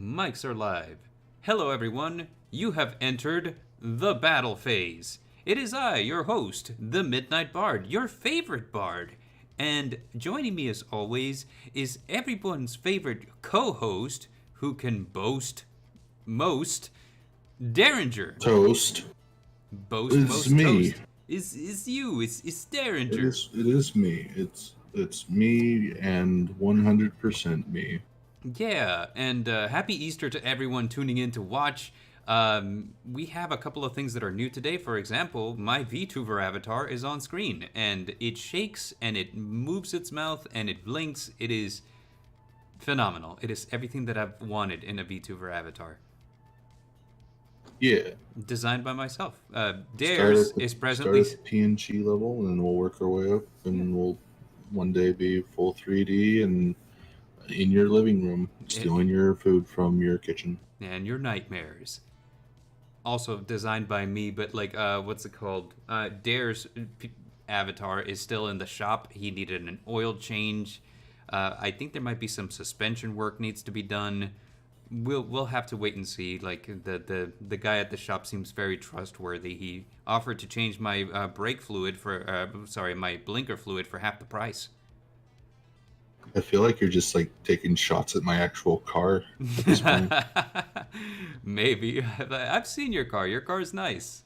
Mics are live. Hello, everyone. You have entered the battle phase. It is I, your host, the Midnight Bard, your favorite bard. And joining me as always is everyone's favorite co host who can boast most, Dareinger. Toast. Boast It's most me. toast. Is you, it's It Dareinger. is. It is me. It's me and 100% me. Yeah, and happy Easter to everyone tuning in to watch. We have a couple of things that are new today. For example, my VTuber avatar is on screen, and it shakes, and it moves its mouth, and it blinks. It is phenomenal. It is everything that I've wanted in a VTuber avatar. Yeah. Designed by myself. Start Dares at the is start presently... at the PNG level, and then we'll work our way up, Yeah. and we'll one day be full 3D and in your living room, stealing your food from your kitchen. And your nightmares. Also designed by me, but like, what's it called? Dare's avatar is still in the shop. He needed an oil change. I think there might be some suspension work needs to be done. We'll have to wait and see. Like the guy at the shop seems very trustworthy. He offered to change my brake fluid for my blinker fluid for half the price. I feel like you're just like taking shots at my actual car at this point. Maybe. I've seen your car. Your car is nice.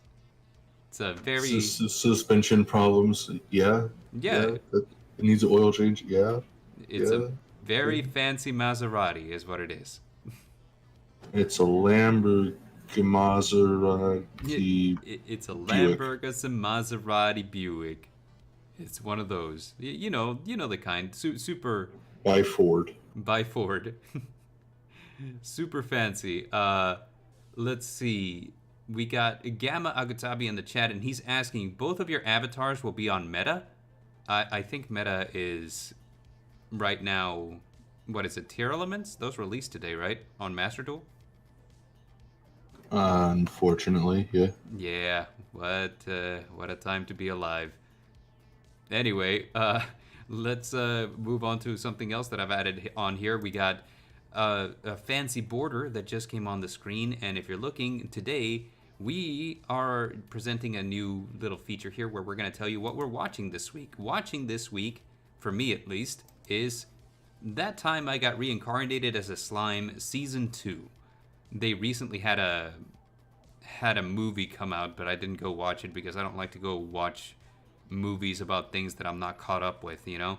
It's a very... Suspension problems. Yeah. Yeah, Yeah. It needs an oil change. Yeah. it's a Yeah. very fancy Maserati, is what it is. It's a Lamborghini Maserati It's a Buick. Lamborghini Maserati Buick. It's one of those. You know the kind. Super By Ford. by Ford. Super fancy. Let's see. We got Gamma Agutabi in the chat, and he's asking, both of your avatars will be on Meta? I think Meta is right now, what is it, Tier Elements? Those released today, right? On Master Duel? Unfortunately, yeah. Yeah, what a time to be alive. Anyway, let's move on to something else that I've added on here. We got a fancy border that just came on the screen, and if you're looking today, we are presenting a new little feature here where we're going to tell you what we're watching this week. Watching this week, for me at least, is That Time I Got Reincarnated as a Slime Season 2. They recently had a movie come out, but I didn't go watch it because I don't like to go watch movies about things that I'm not caught up with, you know?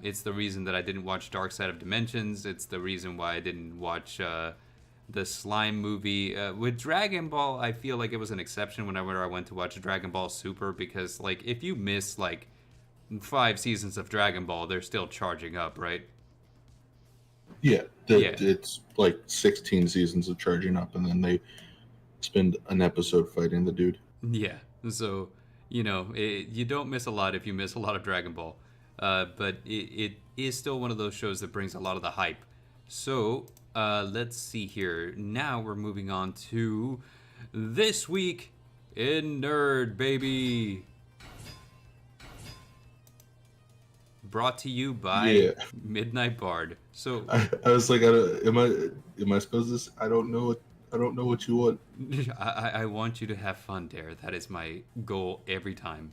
It's the reason that I didn't watch Dark Side of Dimensions. It's the reason why I didn't watch the Slime movie. With Dragon Ball, I feel like it was an exception whenever I went to watch Dragon Ball Super, because, like, if you miss, like, 5 seasons of Dragon Ball, they're still charging up, right? Yeah, Yeah. it's like 16 seasons of charging up, and then they spend an episode fighting the dude. Yeah, so, you don't miss a lot if you miss a lot of Dragon Ball. But it is still one of those shows that brings a lot of the hype. So, let's see here. Now we're moving on to This Week in Nerd, baby. Brought to you by Midnight Bard. So I was like, am I supposed to? I don't know what you want. I want you to have fun, Dare. That is my goal every time.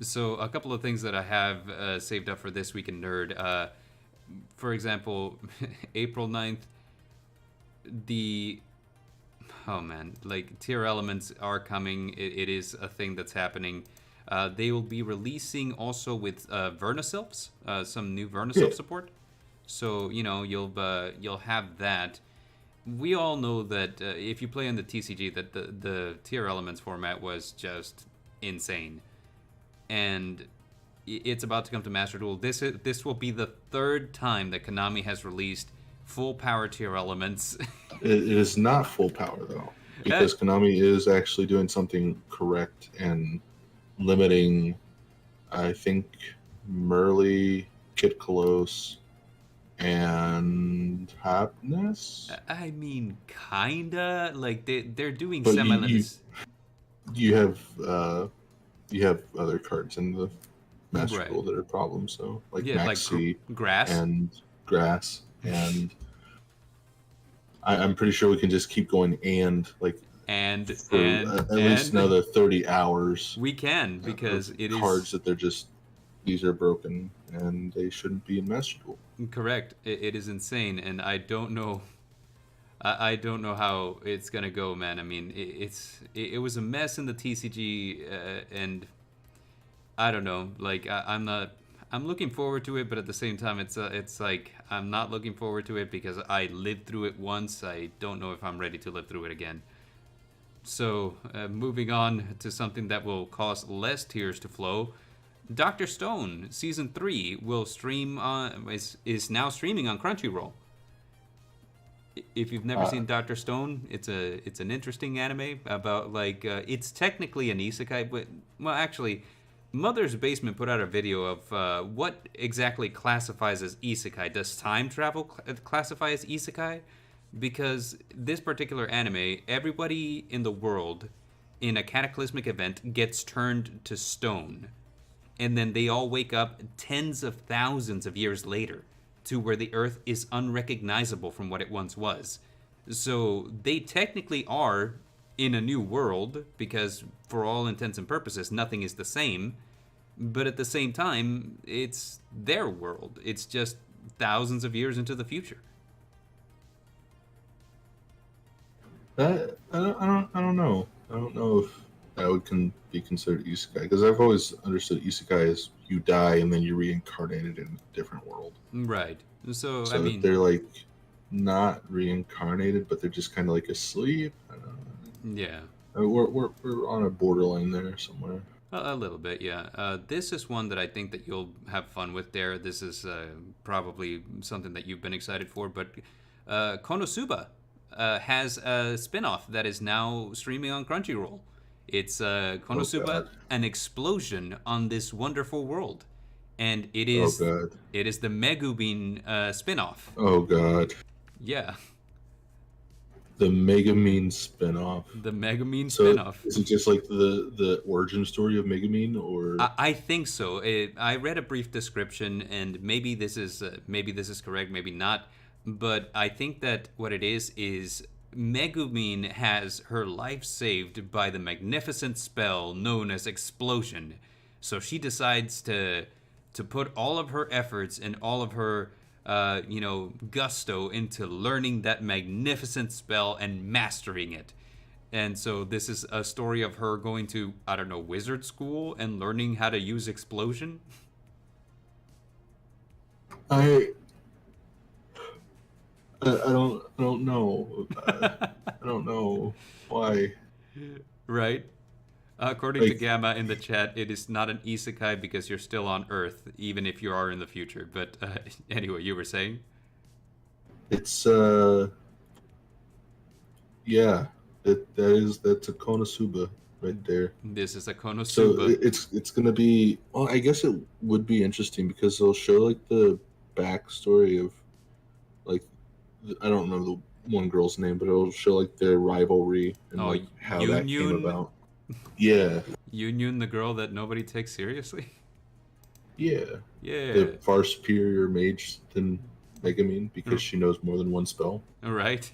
So a couple of things that I have saved up for This Week in Nerd. For example, April 9th, Tier Elements are coming. It is a thing that's happening. They will be releasing also with Vernisylphs, some new Vernisylph support. So, you'll have that. We all know that if you play in the TCG, that the Tier Elements format was just insane. And it's about to come to Master Duel. This will be the third time that Konami has released full power Tier Elements. It is not full power, though, because Konami is actually doing something correct and limiting, I think, Merly, Kid Kolos, and Happiness. I mean, kinda. Like, they're doing But semi-limits. You have other cards in the Master Right. Duel that are problems, so like Yeah, like Maxi Grass. and Grass and I'm pretty sure we can just keep going and like and for at least and another 30 hours we can of because it cards is that they're just these are broken and they shouldn't be in Master Duel. correct. It is insane, and I don't know. I don't know how it's gonna go, man. I mean, it was a mess in the TCG, and I don't know. Like I'm not. I'm looking forward to it, but at the same time, it's like I'm not looking forward to it because I lived through it once. I don't know if I'm ready to live through it again. So, moving on to something that will cause less tears to flow. Doctor Stone season 3 will stream on is now streaming on Crunchyroll. If you've never Uh, seen Doctor Stone, it's an interesting anime about like it's technically an isekai, but well, actually, Mother's Basement put out a video of what exactly classifies as isekai. Does time travel classify as isekai? Because this particular anime, everybody in the world in a cataclysmic event gets turned to stone, and then they all wake up tens of thousands of years later to where the earth is unrecognizable from what it once was. So they technically are in a new world because for all intents and purposes nothing is the same, but at the same time it's their world. It's just thousands of years into the future. that I don't know. I don't know if that would be considered isekai because I've always understood isekai as you die and then you're reincarnated in a different world. Right. So I So if mean, they're like not reincarnated, but they're just kind of like asleep. I don't know. yeah. We're on a borderline there somewhere. A little bit, yeah. This is one that I think that you'll have fun with, there. This is probably something that you've been excited for, but Konosuba has a spin-off that is now streaming on Crunchyroll. It's Oh Konosuba, god. an explosion on this wonderful world, and Oh god. it is the Megubin spin-off. Oh god. Yeah, The Megamine spinoff. the Megumine So spin-off. is it just like the origin story of Megamine, or I think so. I read a brief description, and maybe this is correct, maybe not. But I think that what it is Megumine has her life saved by the magnificent spell known as Explosion. So she decides to put all of her efforts and all of her gusto into learning that magnificent spell and mastering it. And so this is a story of her going to, I don't know, wizard school and learning how to use explosion. I I don't know. I don't know why. Right? According to Like Gamma in the chat, it is not an isekai because you're still on Earth, even if you are in the future. But anyway, you were saying? it's yeah, that's a Konosuba right there. This is a So Konosuba. it's gonna be well. I guess it would be interesting because they'll show like the backstory of like I don't know the one girl's name, but it'll show like their rivalry and Oh, like how Yun that came Yun? about. Yeah, Yun, the girl that nobody takes seriously? yeah. Yeah. The far superior mage than Megamine because Mm, she knows more than one spell. all right.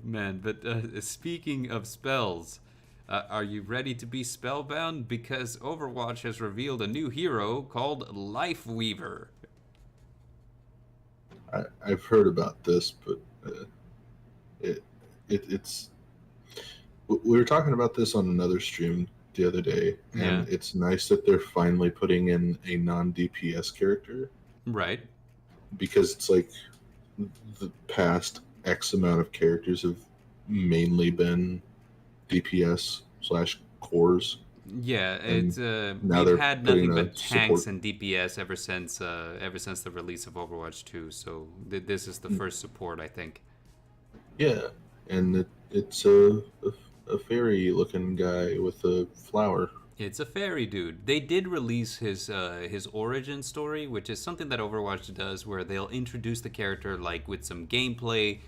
Man, but speaking of spells, are you ready to be spellbound? Because Overwatch has revealed a new hero called Life Weaver. I've heard about this, but it, it's we were talking about this on another stream the other day, Yeah, and it's nice that they're finally putting in a non DPS character right. because it's like the past X amount of characters have mainly been DPS slash cores, Yeah, and it's now we've they're had putting nothing a but tanks support. and DPS ever since the release of Overwatch 2. So this is the first support, I think. Yeah, and it's a fairy looking guy with a flower. It's a fairy dude. They did release his origin story, which is something that Overwatch does, where they'll introduce the character like with some gameplay,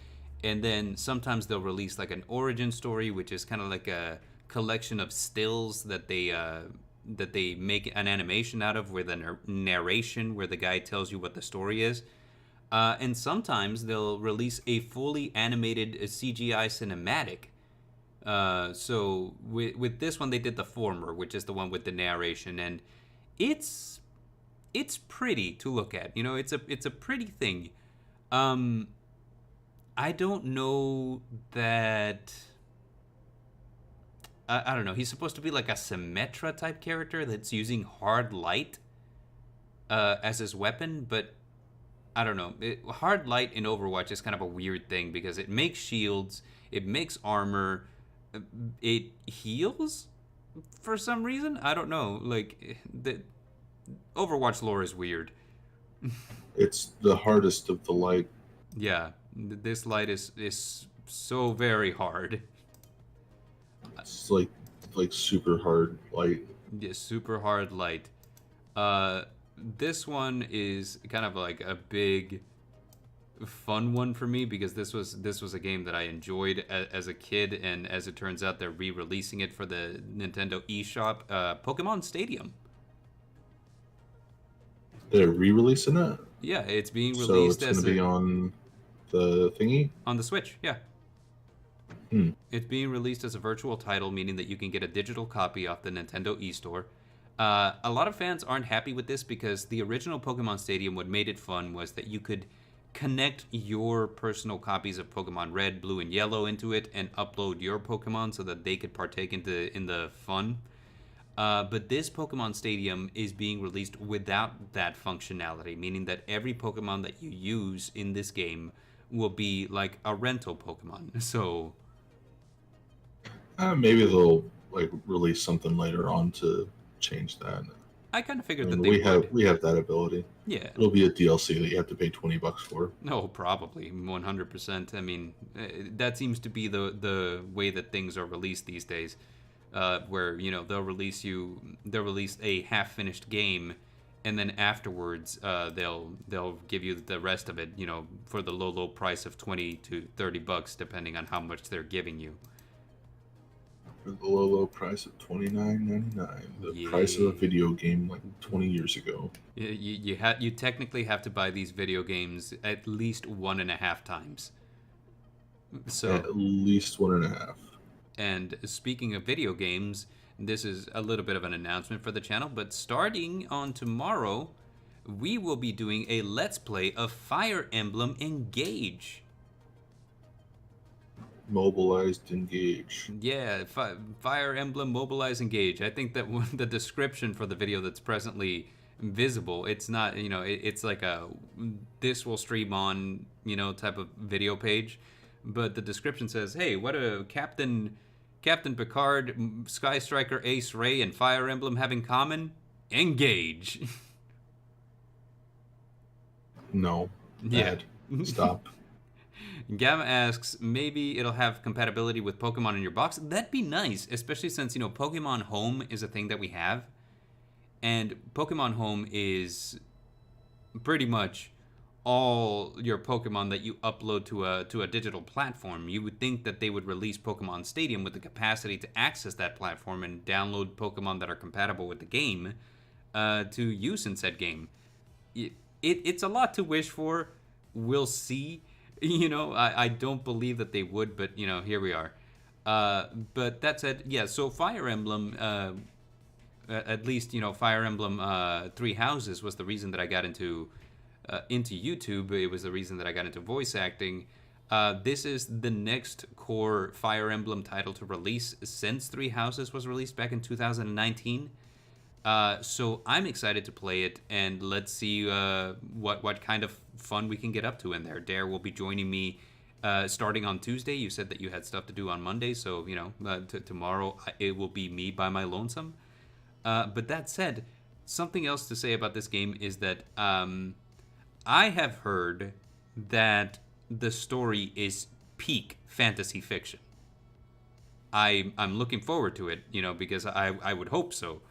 and then sometimes they'll release like an origin story, which is kind of like a collection of stills that they make an animation out of, with a narration where the guy tells you what the story is. And sometimes they'll release a fully animated CGI cinematic. So with this one, they did the former, which is the one with the narration, and it's it's pretty to look at. It's a pretty thing. Um, I don't know that. I don't know. He's supposed to be like a Symmetra type character that's using hard light as his weapon, but I don't know. Hard light in Overwatch is kind of a weird thing because it makes shields, it makes armor, it heals for some reason. I don't know. Like the Overwatch lore is weird. It's the hardest of the light. Yeah, this light is so very hard. It's like super hard light. Yeah, super hard light. Uh, this one is kind of like a big fun one for me because this was a game that I enjoyed as a kid, and as it turns out, they're re-releasing it for the Nintendo eShop. Pokemon Stadium. They're re-releasing it, Yeah, it's being so released it's going as to be on the thingy. on the Switch. Yeah, Hmm. it's being released as a virtual title, meaning that you can get a digital copy off the Nintendo eStore. A lot of fans aren't happy with this because the original Pokemon Stadium, what made it fun was that you could connect your personal copies of Pokemon Red, Blue, and Yellow into it and upload your Pokemon so that they could partake in the fun. But this Pokemon Stadium is being released without that functionality, meaning that every Pokemon that you use in this game will be like a rental Pokemon. So Maybe they'll like release something later on to change that. I kind of I figured that mean, they would. we have that ability. Yeah. It'll be a DLC that you have to pay $20 for. No, probably 100%. I mean, that seems to be the way that things are released these days, where they'll release a half finished game, and then afterwards they'll give you the rest of it, for the low price of $20 to $30, depending on how much they're giving you. For the low price of $29.99, the price of a Yeah. video game like 20 years ago. You technically have to buy these video games at least 1.5 times. So At least 1.5. And speaking of video games, this is a little bit of an announcement for the channel, but starting on tomorrow, we will be doing a Let's Play of Fire Emblem Engage. Mobilized, engage. Yeah, Fire Emblem Mobilize Engage. I think that the description for the video that's presently visible, it's not, it's like a this will stream on, type of video page. But the description says, hey, what a Captain Picard, Sky Striker, Ace Ray, and Fire Emblem have in common? Engage. No. Yeah. Bad. Stop. Gamma asks, maybe it'll have compatibility with Pokemon in your box. That'd be nice, especially since, Pokemon Home is a thing that we have. And Pokemon Home is pretty much all your Pokemon that you upload to a digital platform. You would think that they would release Pokemon Stadium with the capacity to access that platform and download Pokemon that are compatible with the game to use in said game. It's a lot to wish for. We'll see. I don't believe that they would, but here we are. But that said, yeah. So Fire Emblem, at least Fire Emblem Three Houses was the reason that I got into YouTube. It was the reason that I got into voice acting. This is the next core Fire Emblem title to release since Three Houses was released back in 2019. So I'm excited to play it, and let's see what kind of fun we can get up to in there. Dare will be joining me starting on Tuesday. You said that you had stuff to do on Monday, so tomorrow it will be me by my lonesome. But that said, something else to say about this game is that I have heard that the story is peak fantasy fiction. I'm looking forward to it, because I would hope so.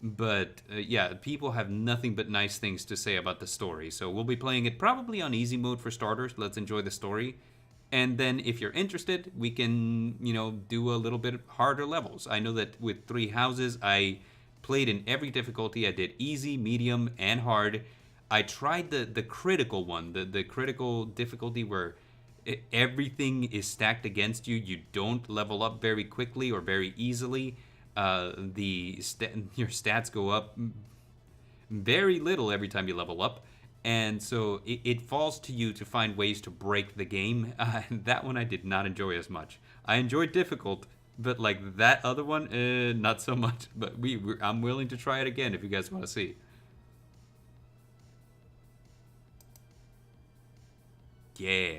But yeah, people have nothing but nice things to say about the story. So we'll be playing it probably on easy mode for starters. Let's enjoy the story. And then if you're interested, we can, do a little bit harder levels. I know that with Three Houses, I played in every difficulty. I did easy, medium, and hard. I tried the critical one, the critical difficulty where everything is stacked against you. You don't level up very quickly or very easily. Your stats go up very little every time you level up, and so it falls to you to find ways to break the game. That one I did not enjoy as much. I enjoyed difficult, but like that other one, not so much. But I'm willing to try it again if you guys want to see. Yeah.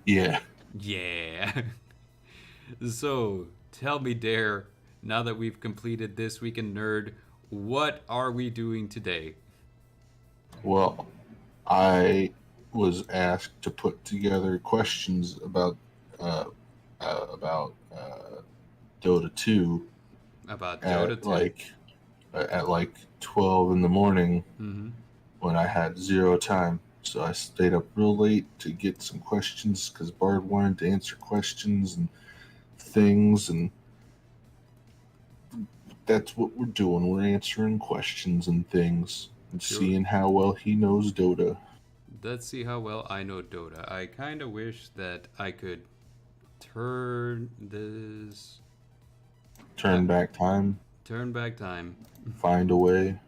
Yeah. Yeah. So, tell me, Dare, now that we've completed This Week in Nerd, what are we doing today? Well, I was asked to put together questions uh, about Dota 2 About Dota at 2? at like 12 in the morning Mm-hmm. when I had zero time. So I stayed up real late to get some questions because Bard wanted to answer questions and things, and that's what we're doing. We're answering questions and things and Sure. seeing how well he knows Dota. Let's see how well I know Dota. I kind of wish that I could turn this. Turn back time, Turn back time. find a way.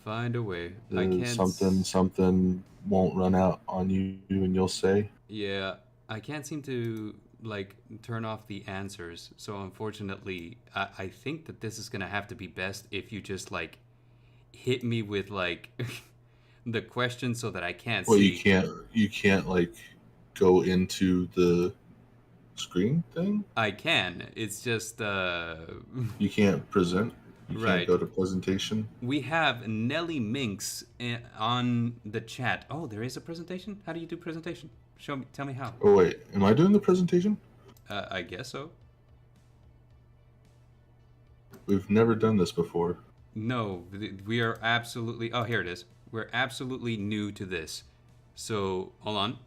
Find a way. I can't. Something won't run out on you, and you'll say, Yeah, I can't seem to like turn off the answers. So unfortunately, I think that this is gonna have to be best if you just like hit me with like the question so that I can't "Well, see. you can't like go into the screen thing. I can. It's just You can't present. You can't right. go to presentation." We have Nelly Minx on the chat. Oh, there is a presentation? How do you do presentation? Show me, tell me how. Oh wait, am I doing the presentation? I guess so. We've never done this before. No, we are absolutely. Oh, here it is. We're absolutely new to this. So hold on.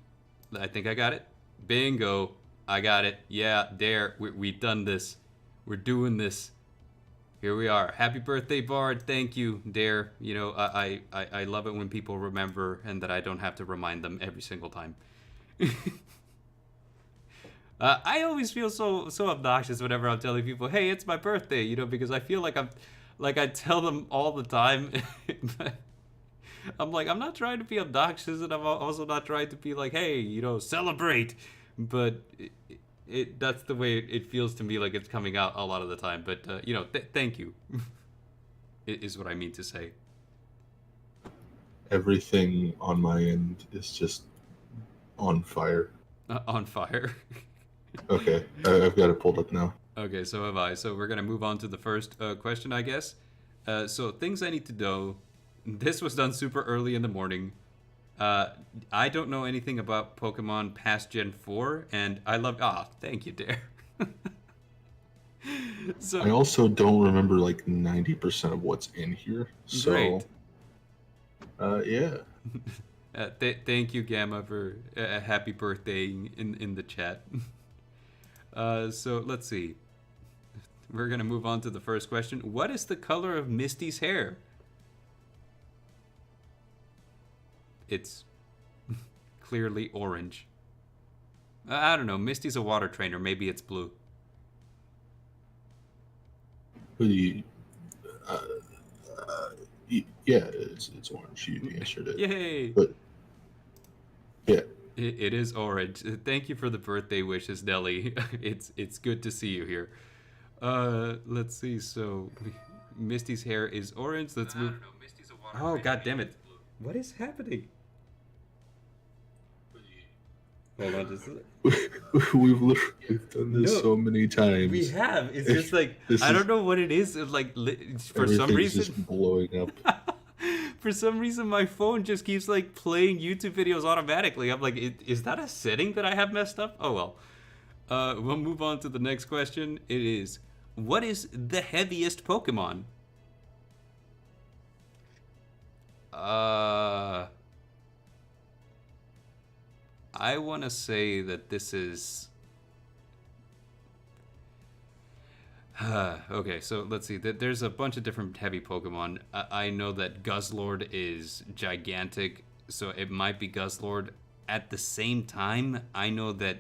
I think I got it. Bingo. I got it. Yeah, there. We've done this. We're doing this. Here we are. Happy birthday, Bard. Thank you, Dare. You know, I love it when people remember and that I don't have to remind them every single time. I always feel so obnoxious whenever I'm telling people, "Hey, it's my birthday," you know, because I feel like I tell them all the time. But I'm like, I'm not trying to be obnoxious, and I'm also not trying to be like, "Hey, you know, celebrate." But that's the way it feels to me, like it's coming out a lot of the time. But you know, thank you, is what I mean to say. Everything on my end is just on fire. On fire. Okay, I've got it pulled up now. Okay, so have I. So we're gonna move on to the first question, I guess. So things I need to know. This was done super early in the morning. I don't know anything about Pokemon past Gen 4, and I love. Ah, thank you, Dare. I also don't remember like 90% of what's in here. So, great. Yeah. Thank you, Gamma, for a happy birthday in the chat. So let's see. We're gonna move on to the first question. What is the color of Misty's hair? It's clearly orange. I don't know. Misty's a water trainer. Maybe it's blue. Who do you, uh, yeah, it's orange. You answered it. Yay! But yeah, It is orange. Thank you for the birthday wishes, Nelly. It's good to see you here. Let's see. So, Misty's hair is orange. Let's move. Oh, god damn it! What is happening? Hold on, just. we've done this No, so many times. we have. It's just like I don't know what it is. It's like for some Everything's reason. just blowing up. For some reason, my phone just keeps like playing YouTube videos automatically. I'm like, is that a setting that I have messed up? Oh well. We'll move on to the next question. It is, what is the heaviest Pokemon? I want to say that this is. Okay, so let's see. There's a bunch of different heavy Pokemon. I know that Guzzlord is gigantic. so it might be Guzzlord. At the same time, I know that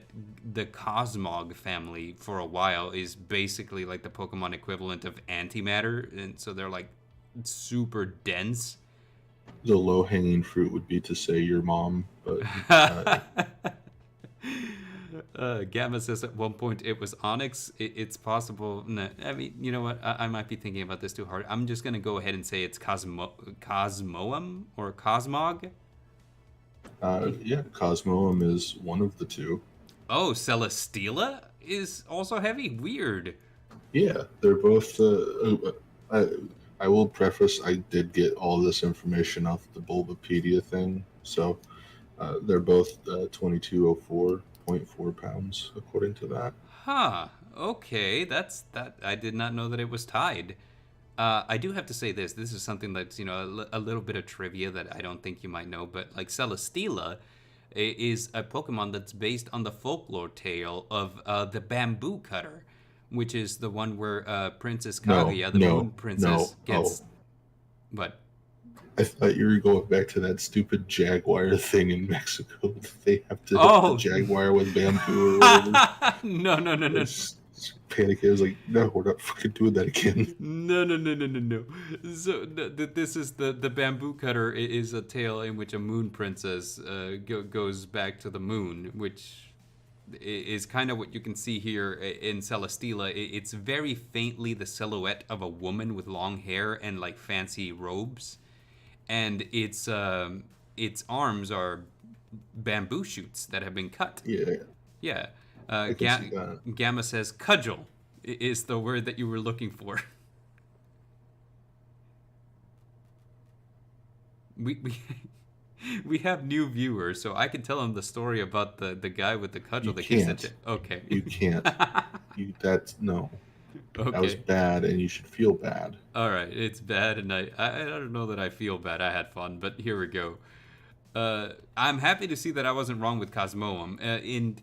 the Cosmog family for a while is basically like the Pokemon equivalent of antimatter, and so they're like super dense. The low hanging fruit would be to say your mom, but Gamma says at one point it was Onyx. It's possible. No, I mean, you know what? I might be thinking about this too hard. I'm just gonna go ahead and say it's Cosmoem or Cosmog. yeah, Cosmoem is one of the two. Oh, Celesteela is also heavy. Weird. Yeah, they're both. I will preface, I did get all this information off the Bulbapedia thing, so they're both 2204.4 pounds, according to that. Huh. Okay. That. I did not know that it was tied. I do have to say this. This is something that's a little bit of trivia that I don't think you might know, but like Celesteela is a Pokemon that's based on the folklore tale of the Bamboo Cutter, which is the one where Princess No, Kaguya, the no, Moon Princess, no. gets what? I thought you were going back to that stupid jaguar thing in Mexico. They have to hit the Oh, jaguar with bamboo or whatever. no, no, no, no. Panic. I was like, no, we're not fucking doing that again. No, no, no, no, no, no. So this is the Bamboo Cutter is a tale in which a moon princess goes back to the moon, which is kind of what you can see here in Celesteela. It's very faintly the silhouette of a woman with long hair and like fancy robes, and its arms are bamboo shoots that have been cut. Yeah, Yeah. I can see that. Gamma says cudgel is the word that you were looking for. We we have new viewers, so I can tell them the story about the guy with the cudgel You that keeps can't. it. Okay. You can't. That's no. That was Okay. bad, and you should feel bad. All right. It's bad, and I don't know that I feel bad. I had fun, but here we go. I'm happy to see that I wasn't wrong with Cosmoem.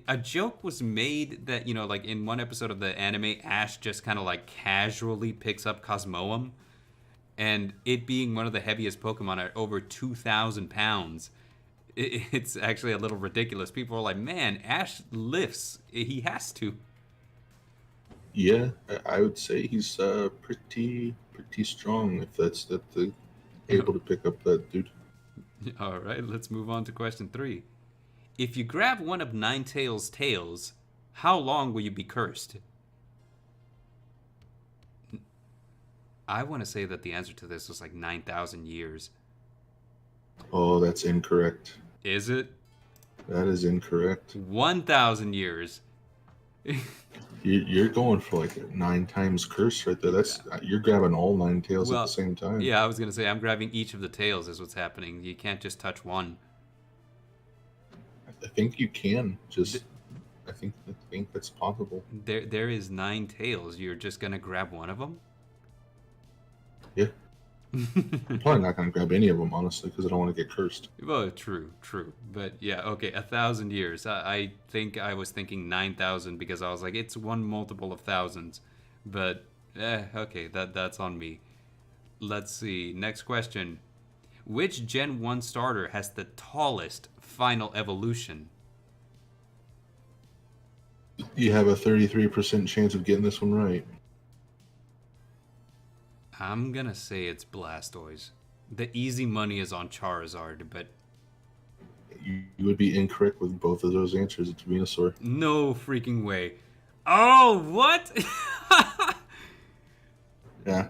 A joke was made that like in one episode of the anime, Ash just kind of like casually picks up Cosmoem, and it being one of the heaviest Pokemon at over 2,000 pounds, it's actually a little ridiculous. People are like, "Man, Ash lifts. He has to." Yeah, I would say he's pretty strong if that's able to pick up that dude. All right, let's move on to question 3. If you grab one of Ninetales' tails, how long will you be cursed? I want to say that the answer to this was like 9,000 years. Oh, that's incorrect. Is it? That is incorrect. 1,000 years. You're going for like 9 times curse right there. That's you're grabbing all 9 tails at Well, the same time. yeah, I was going to say I'm grabbing each of the tails is what's happening. You can't just touch one. I think you can just. I think that's possible. There is 9 tails. You're just going to grab one of them? Yeah. I'm probably not going to grab any of them, honestly, because I don't want to get cursed. Well, true. But yeah, okay, 1,000 years. I think I was thinking 9,000 because I was like, it's one multiple of thousands. But, okay, that's on me. Let's see. Next question. Which Gen 1 starter has the tallest final evolution? You have a 33% chance of getting this one right. I'm gonna say it's Blastoise. The easy money is on Charizard, but You would be incorrect with both of those answers. It's Venusaur. no freaking way. Oh, what? Yeah.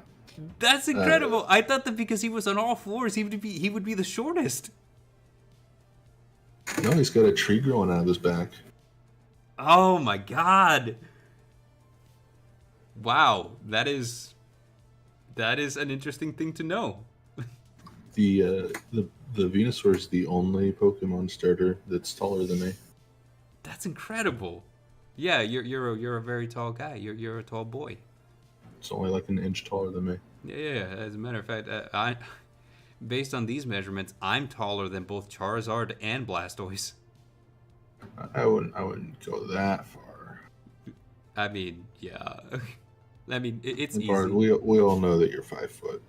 That's incredible. I thought that because he was on all fours, he would be the shortest. No, he's got a tree growing out of his back. Oh my god. Wow, that is an interesting thing to know. The Venusaur is the only Pokemon starter that's taller than me. That's incredible. Yeah, you're a very tall guy. You're a tall boy. It's only like an inch taller than me. Yeah. As a matter of fact, based on these measurements, I'm taller than both Charizard and Blastoise. I wouldn't go that far. I mean, yeah. I mean, it's easy. Bard, we all know that you're 5 foot.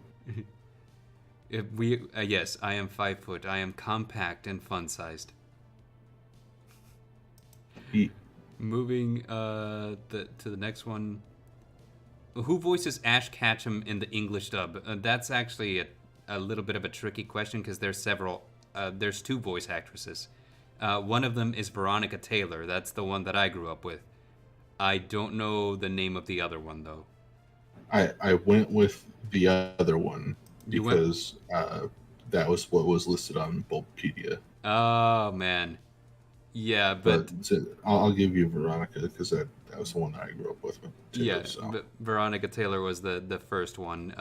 If we yes, I am 5 foot. I am compact and fun-sized. He, Moving to the next one. Who voices Ash Ketchum in the English dub? That's actually a little bit of a tricky question because there's several. There's two voice actresses. One of them is Veronica Taylor. That's the one that I grew up with. I don't know the name of the other one though. I went with the other one You went. because that was what was listed on Bulbapedia. Oh man, yeah, But but I'll give you Veronica because that was the one that I grew up with too. yeah, So, Veronica Taylor was the first one.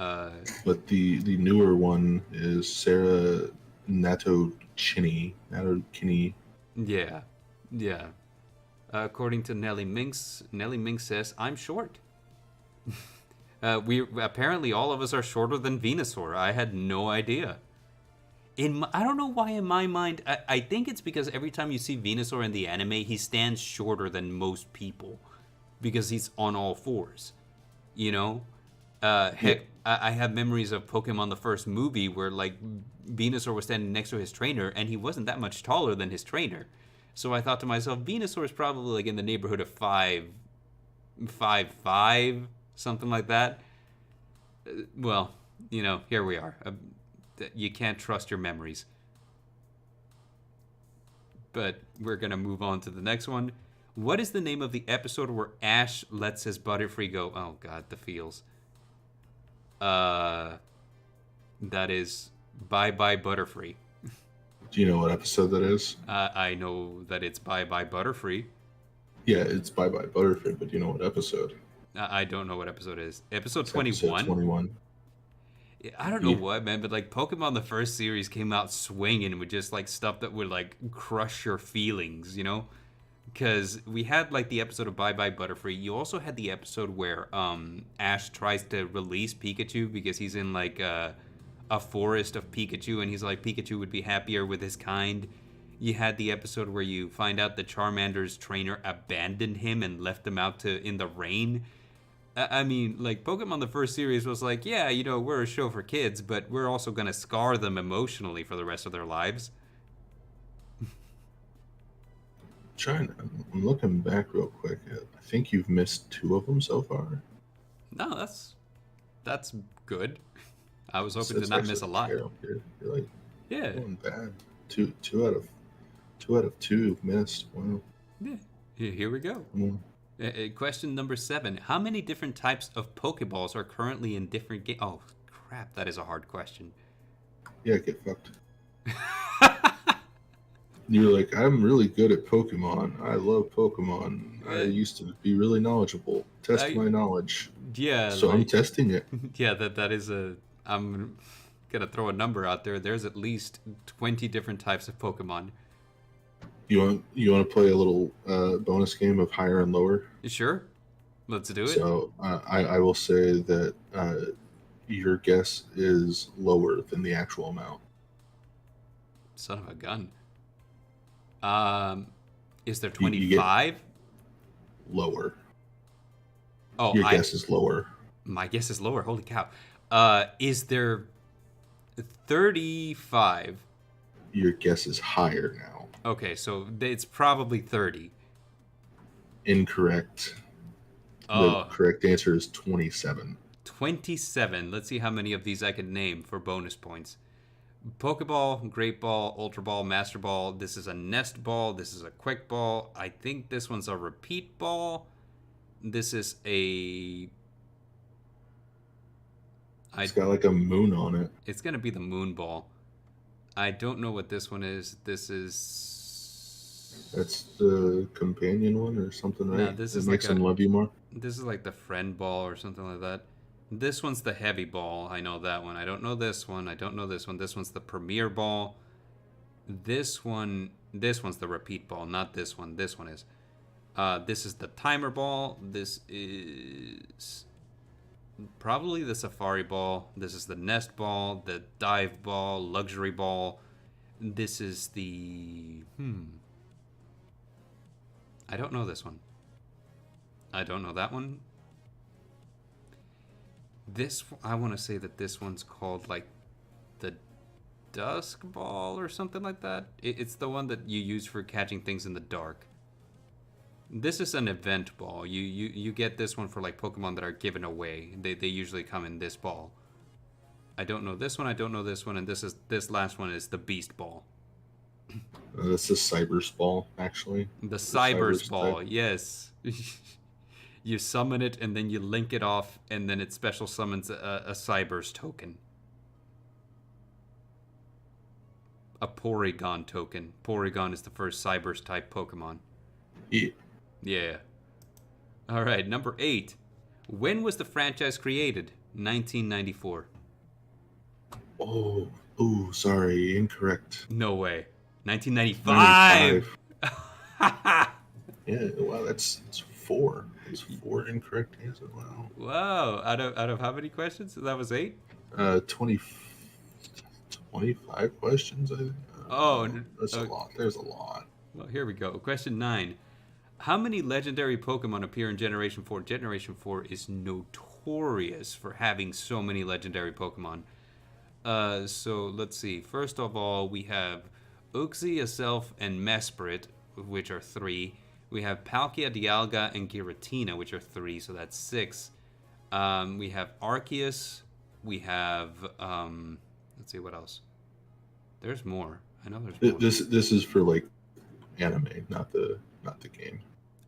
but the newer one is Sarah Nato Kinney. Yeah, yeah. According to Nelly Minx says I'm short. We apparently all of us are shorter than Venusaur. I had no idea. I don't know why in my mind I think it's because every time you see Venusaur in the anime, he stands shorter than most people because he's on all fours. You know, Yeah, heck, I have memories of Pokemon the first movie where like Venusaur was standing next to his trainer and he wasn't that much taller than his trainer. So I thought to myself, Venusaur is probably like in the neighborhood of 5'5", something like that. Well, here we are. You can't trust your memories. But we're gonna move on to the next one. What is the name of the episode where Ash lets his Butterfree go? Oh God, the feels. Uh, that is Bye Bye Butterfree. do you know what episode that is? I know that it's Bye Bye Butterfree. Yeah, it's Bye Bye Butterfree, but do you know what episode? I don't know what episode it is. Episode It's episode 21. 21. I don't know Yeah, what, man, but like Pokemon the first series came out swinging with just like stuff that would like crush your feelings, Because we had like the episode of Bye Bye Butterfree. You also had the episode where Ash tries to release Pikachu because he's in like a forest of Pikachu and he's like Pikachu would be happier with his kind. You had the episode where you find out the Charmander's trainer abandoned him and left him out in the rain. I mean, like, Pokemon the first series was like, yeah, we're a show for kids, but we're also going to scar them emotionally for the rest of their lives. I'm looking back real quick. I think you've missed 2 of them so far. No, that's good. I was hoping to It's not miss actually a lot. terrible. You're like Yeah. going bad. Two out of 2 you've missed. Wow. Yeah. Here we go. Mm. Question number 7. How many different types of Pokeballs are currently in different games? Oh, crap. That is a hard question. Yeah, get fucked. You're like, I'm really good at Pokemon. I love Pokemon. I used to be really knowledgeable. Test my knowledge. Yeah. So I'm testing it. Yeah, that is I'm gonna throw a number out there. There's at least 20 different types of Pokemon. You want to play a little bonus game of higher and lower? Sure. Let's do it. So I will say that your guess is lower than the actual amount. Son of a gun. Is there You get 25? lower. Oh, Your guess is lower. My guess is lower. Holy cow. Is there 35? Your guess is higher now. Okay, so it's probably 30. Incorrect. Oh, The correct answer is 27. 27. Let's see how many of these I can name for bonus points. Pokeball, Great Ball, Ultra Ball, Master Ball. This is a Nest Ball. This is a Quick Ball. I think this one's a Repeat Ball. This is a... It's got like a moon on it. It's going to be the Moon Ball. I don't know what this one is. This is... That's the companion one or something, right? No, this is makes like them love you more. This is like the Friend Ball or something like that. This one's the Heavy Ball. I know that one. I don't know this one. I don't know this one. This one's the Premier Ball. This one's the Repeat Ball, not this one. This one is. This is the Timer Ball. This is probably the Safari Ball. This is the Nest Ball, the Dive Ball, Luxury Ball. This is the... I don't know this one. I don't know that one. I want to say that this one's called like the Dusk Ball or something like that. It's the one that you use for catching things in the dark. This is an event ball. You get this one for like Pokemon that are given away. They usually come in this ball. I don't know this one. I don't know this one, and this last one is the Beast Ball. This is Cyber's Ball, actually. The Cyber's Ball, type. yes. You summon it, and then you link it off, and then it special summons a Cyber's token. A Porygon token. Porygon is the first Cyber's type Pokemon. Yeah. Yeah. All right, number 8. When was the franchise created? 1994. Oh, sorry, incorrect. No way. 1995. 95. Yeah, wow, that's 4. It's 4 incorrect answers. Wow. Wow. Out of how many questions? That was 8? 25 questions, I think. Oh, that's a lot. There's a lot. Well, here we go. Question 9. How many legendary Pokemon appear in Generation 4? Generation 4 is notorious for having so many legendary Pokemon. So let's see. First of all, we have Uxie, Azelf, and Mesprit, which are 3. We have Palkia, Dialga, and Giratina, which are 3, so that's 6. We have Arceus. We have let's see what else. There's more. I know there's more. This is for like anime, not the game.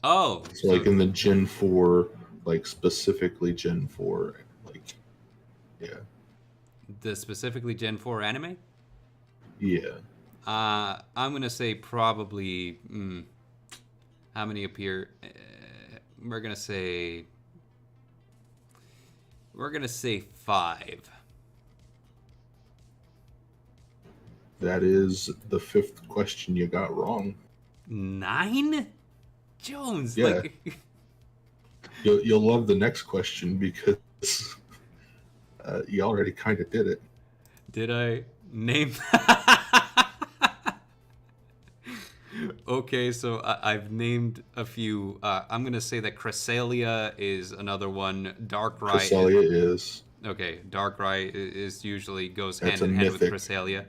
Oh, so like in the Gen 4, like specifically Gen 4, like yeah. The specifically Gen 4 anime? Yeah. I'm gonna say probably. How many appear? We're gonna say 5. That is the 5th question you got wrong. 9? Jones, yeah. Like... You'll love the next question because you already kind of did it. Did I name? Okay, so I've named a few. I'm gonna say that Cresselia is another one. Darkrai. Cresselia is. Okay, Darkrai is usually goes That's hand in hand with mythic. Cresselia.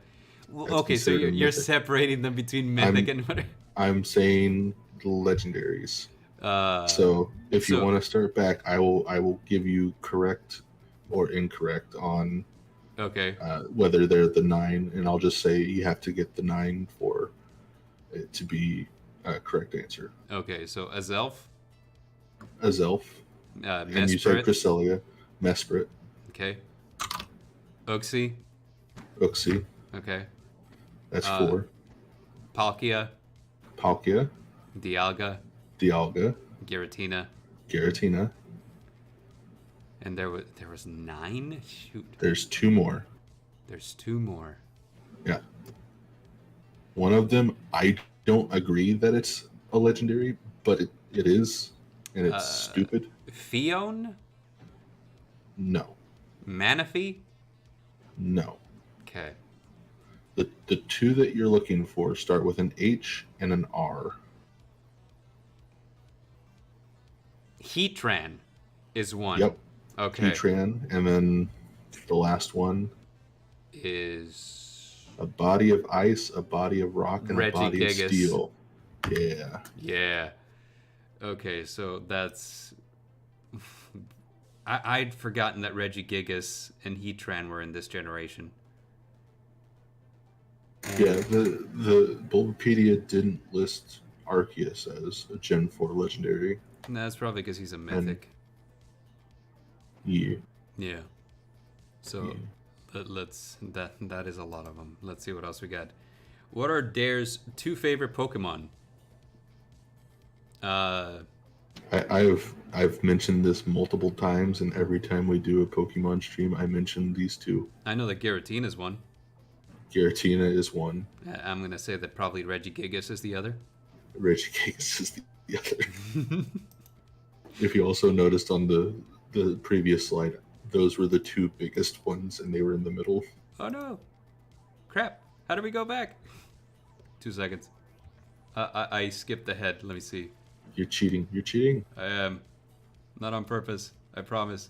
That's Okay, so you're mythic. separating them between mythic and what? I'm saying legendaries. So if you want to start back, I will give you correct or incorrect on okay whether they're the 9, and I'll just say you have to get the 9 for it to be a correct answer. Okay, so Azelf, and you said Cresselia, Mesprit. Okay. Uxie. Okay. That's 4. Palkia. Dialga. Giratina. And there was 9? Shoot. There's 2 more. Yeah. One of them, I don't agree that it's a legendary, but it is, and it's stupid. Fion? No. Manaphy? No. Okay. The 2 that you're looking for start with an H and an R. Heatran is 1. Yep. Okay. Heatran, and then the last one is a body of ice, a body of rock, and a body Regigigas. of steel. Yeah. Yeah. Okay, so that's... I'd forgotten that Regigigas and Heatran were in this generation. Yeah, the Bulbapedia didn't list Arceus as a Gen 4 legendary. No, that's probably because he's a mythic. Yeah. Yeah. So that is a lot of them. Let's see what else we got. What are Dare's 2 favorite Pokemon? I've mentioned this multiple times, and every time we do a Pokemon stream, I mention these 2. I know that Giratina is 1. Giratina is 1. I'm gonna say that probably Regigigas is the other. Regigigas is the other. If you also noticed on the previous slide, those were the 2 biggest ones, and they were in the middle. Oh no! Crap! How do we go back? 2 seconds. I skipped ahead. Let me see. You're cheating. I am. Not on purpose. I promise.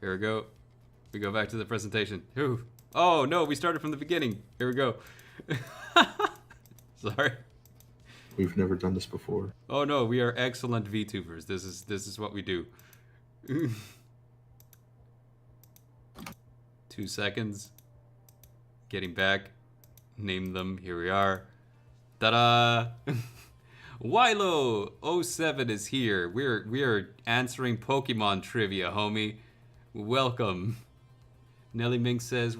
Here we go. We go back to the presentation. Whew. Oh no, we started from the beginning. Here we go. Sorry. We've never done this before. Oh no, we are excellent VTubers. This is what we do. 2 seconds. Getting back. Name them. Here we are. Ta-da! Wilo07 is here. We're answering Pokemon trivia, homie. Welcome. Nelly Mink says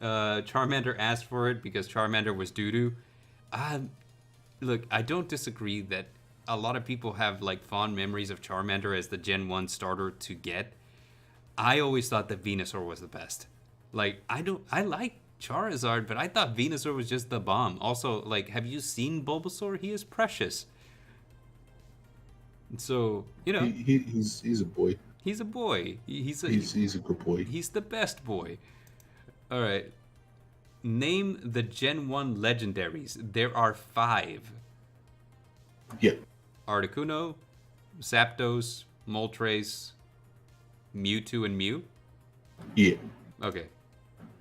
Charmander asked for it because Charmander was doo-doo. Look, I don't disagree that a lot of people have like fond memories of Charmander as the Gen 1 starter to get. I always thought that Venusaur was the best. Like, I like Charizard, but I thought Venusaur was just the bomb. Also, like, have you seen Bulbasaur? He is precious. So, He's a boy. he's a boy. He's a good boy. He's the best boy. All right. Name the Gen 1 legendaries. There are 5. Yeah. Articuno, Zapdos, Moltres, Mewtwo, and Mew? Yeah. Okay.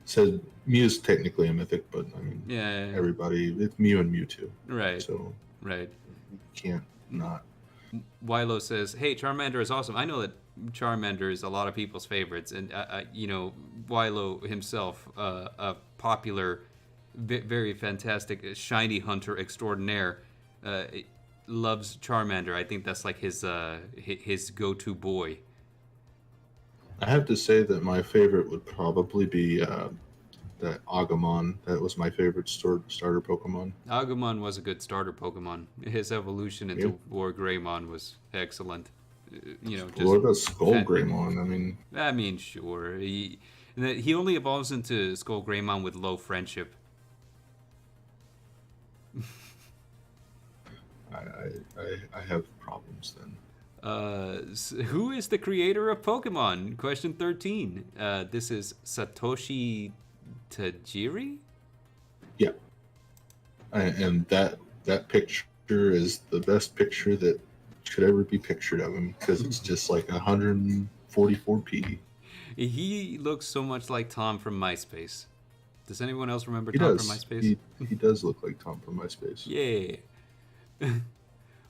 So Mew's technically a mythic, but I mean, Yeah. everybody, it's Mew and Mewtwo. Right. So Right. you can't not. Wilo says, "Hey, Charmander is awesome." I know that Charmander is a lot of people's favorites, and Wilo himself, a popular, very fantastic shiny hunter extraordinaire, loves Charmander. I think that's like his go-to boy. I have to say that my favorite would probably be that Agumon. That was my favorite starter Pokemon. Agumon was a good starter Pokemon. His evolution into War Greymon was excellent. What about Skull Greymon? I mean, sure. He only evolves into Skull Greymon with low friendship. I have problems then. Who is the creator of Pokemon? Question 13. This is Satoshi Tajiri? Yeah. And that picture is the best picture that could ever be pictured of him because it's just like 144p. He looks so much like Tom from MySpace. Does anyone else remember Tom from MySpace? He does look like Tom from MySpace. Yeah.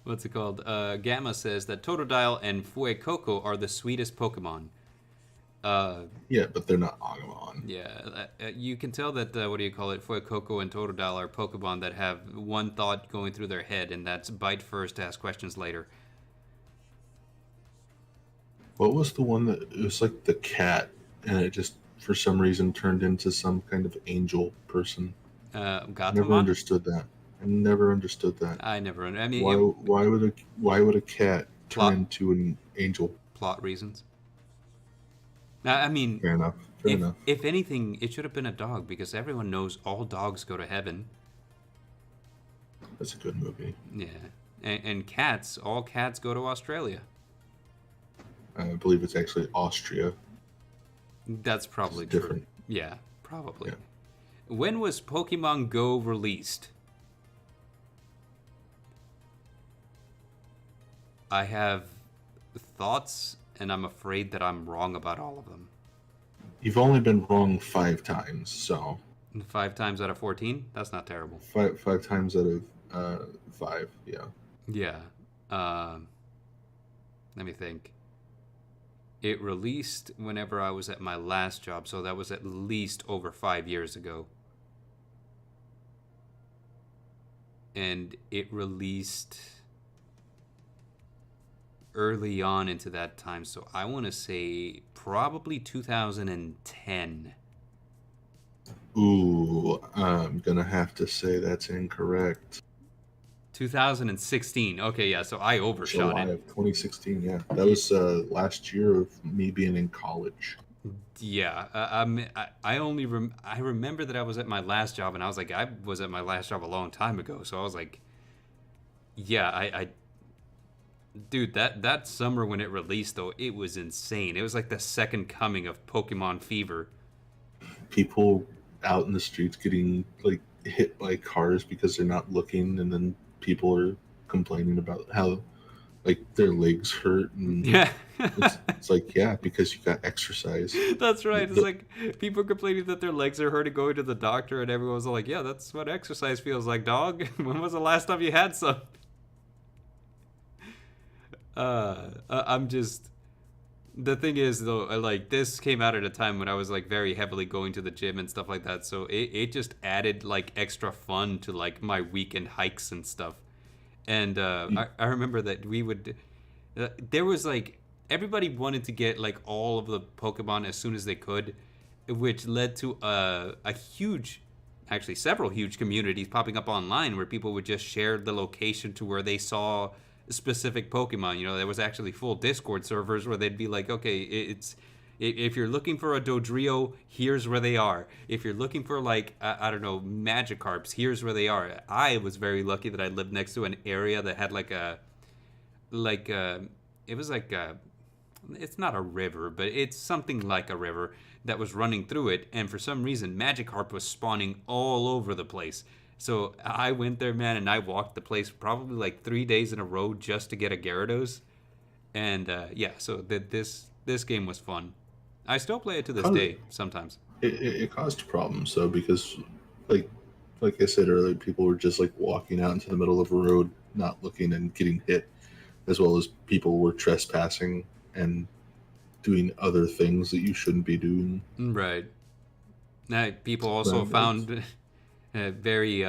What's it called? Gamma says that Totodile and Fuecoco are the sweetest Pokemon. Yeah, but they're not Agumon. Yeah, you can tell that, Fuecoco and Totodile are Pokemon that have one thought going through their head, and that's bite first, ask questions later. What was the one that, it was like the cat, and it just, for some reason, turned into some kind of angel person? Gatomon? Never understood that. I never understood that. I never. I mean, why would a cat turn into an angel? Plot reasons. I mean, Fair enough. If anything, it should have been a dog because everyone knows all dogs go to heaven. That's a good movie. Yeah, and cats, all cats go to Australia. I believe it's actually Austria. That's probably it's different. True. Yeah, probably. Yeah. When was Pokemon Go released? I have thoughts, and I'm afraid that I'm wrong about all of them. You've only been wrong 5 times, so... 5 times out of 14? That's not terrible. 5 times out of 5, yeah. Yeah. Let me think. It released whenever I was at my last job, so that was at least over 5 years ago. And it released early on into that time, so I want to say probably 2010. Ooh, I'm gonna have to say that's incorrect. 2016. Okay, yeah, so I overshot July it. of 2016, yeah. That was last year of me being in college. Yeah, I remember that I was at my last job, and I was like, I was at my last job a long time ago, so I was like, yeah, dude, that summer when it released, though, it was insane. It was like the second coming of Pokemon fever. People out in the streets getting like hit by cars because they're not looking, and then people are complaining about how like their legs hurt, and Yeah. it's like, yeah, because you got exercise. That's right. It's The- like people complaining that their legs are hurting going to the doctor, and everyone's like, yeah, that's what exercise feels like, dog. When was the last time you had some? I'm just. The thing is, though, like, this came out at a time when I was, like, very heavily going to the gym and stuff like that, so it just added, like, extra fun to, like, my weekend hikes and stuff. And I remember that we would. There was like everybody wanted to get like all of the Pokemon as soon as they could, which led to a huge, actually several huge communities popping up online where people would just share the location to where they saw specific Pokemon. You know, there was actually full Discord servers where they'd be like, okay, if you're looking for a Dodrio, here's where they are. If you're looking for like I don't know Magikarps, here's where they are. I was very lucky that I lived next to an area that had like it was like it's not a river, but it's something like a river that was running through it, and for some reason Magikarp was spawning all over the place. So I went there, man, and I walked the place probably like 3 days in a row just to get a Gyarados. And yeah, so this game was fun. I still play it to this caused, day sometimes. it caused problems though, because like like I said earlier, people were just like walking out into the middle of a road, not looking and getting hit, as well as people were trespassing and doing other things that you shouldn't be doing. Right. Now, people also It's, found very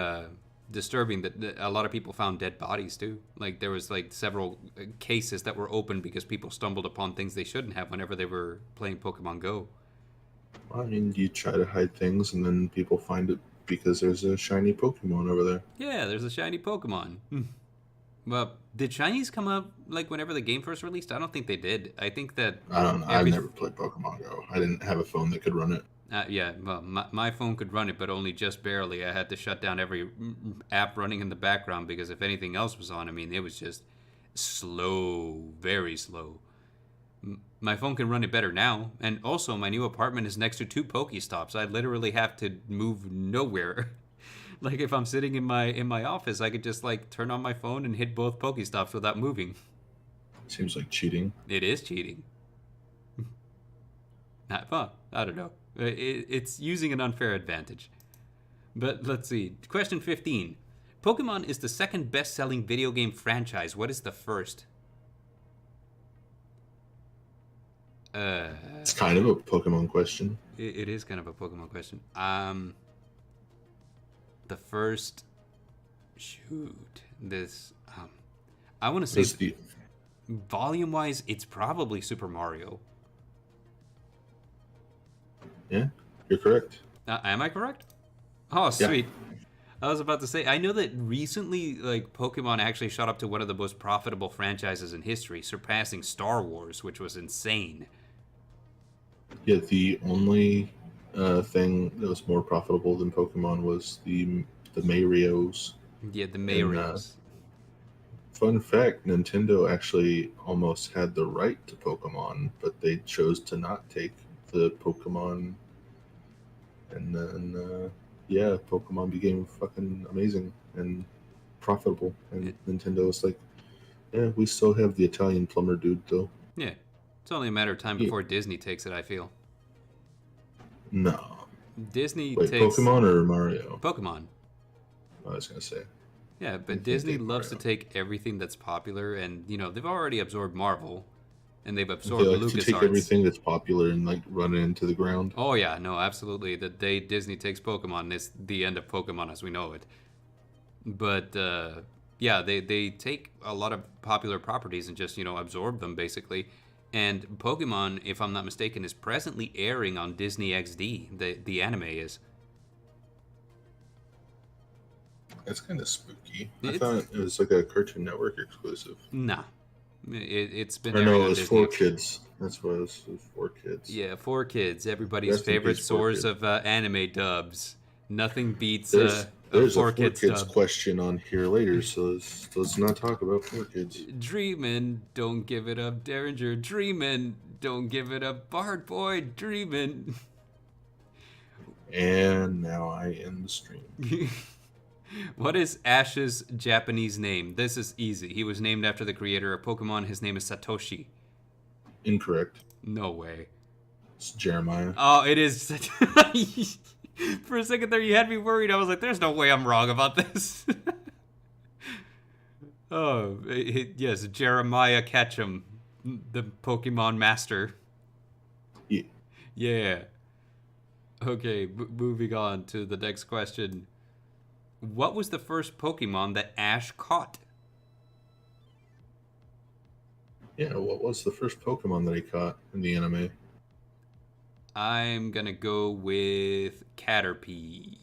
disturbing that a lot of people found dead bodies too. Like there was like several cases that were open because people stumbled upon things they shouldn't have whenever they were playing Pokemon Go. I mean, you try to hide things, and then people find it because there's a shiny Pokemon over there. Yeah, there's a shiny Pokemon. Well, did shinies come up like whenever the game first released? I don't think they did. I think that I don't know. I've every never played Pokemon Go. I didn't have a phone that could run it. yeah, well, my phone could run it, but only just barely. I had to shut down every app running in the background because if anything else was on, I mean, it was just slow, very slow. My phone can run it better now, and also my new apartment is next to two Pokestops. I literally have to move nowhere. Like if I'm sitting in my office, I could just like turn on my phone and hit both Pokestops without moving. Seems like cheating. It is cheating. Not, well, I don't know. It's using an unfair advantage. But let's see. Question 15. Pokemon is the second best-selling video game franchise. What is the first? It's kind of a Pokemon question. It is kind of a Pokemon question. The first. Shoot. This. I want to say The volume-wise, it's probably Super Mario. Yeah, you're correct. Am I correct? Oh, Yeah. sweet. I was about to say, I know that recently, like, Pokemon actually shot up to one of the most profitable franchises in history, surpassing Star Wars, which was insane. Yeah, the only thing that was more profitable than Pokemon was the Mayrios. Yeah, the And Mayrios. fun fact: Nintendo actually almost had the right to Pokemon, but they chose to not take the Pokemon. And then, yeah, Pokemon became fucking amazing and profitable. And Nintendo was like, yeah, we still have the Italian plumber dude, though. Yeah. It's only a matter of time Yeah. before Disney takes it, I feel. No. Disney Wait, takes Pokemon or Mario? Pokemon. I was going to say. Yeah, I but think Disney they loves to Mario. take everything that's popular, and, you know, they've already absorbed Marvel, and they've They absorbed like to take LucasArts. everything that's popular and like run it into the ground. Oh, yeah, no, absolutely. The day Disney takes Pokemon is the end of Pokemon as we know it. But yeah, they take a lot of popular properties and just, you know, absorb them basically. And Pokemon, if I'm not mistaken, is presently airing on Disney XD. The anime is. That's kind of spooky. I It's thought it was like a Cartoon Network exclusive. nah. It's been Or airing no, on it was Disney for XD. kids. That's what it was. It was for kids. Yeah, for kids, everybody's Rest in favorite peace, 4 source Kids. of anime dubs. Nothing beats There's a there's a 4 4 Kids Kids dub. question on here later, so let's not talk about 4 Kids. Dreamin', don't give it up, Dareinger. Dreamin', don't give it up, Bard Boy. Dreamin'. And now I end the stream. What is Ash's Japanese name? This is easy. He was named after the creator of Pokemon. His name is Satoshi. Incorrect. No way. It's Jeremiah. Oh, it is. For a second there, you had me worried. I was like, there's no way I'm wrong about this. Oh, yes, Jeremiah Ketchum, the Pokemon master. Yeah. Yeah. Okay, moving on to the next question. What was the first Pokemon that Ash caught? Yeah, what was the first Pokemon that he caught in the anime? I'm gonna go with Caterpie.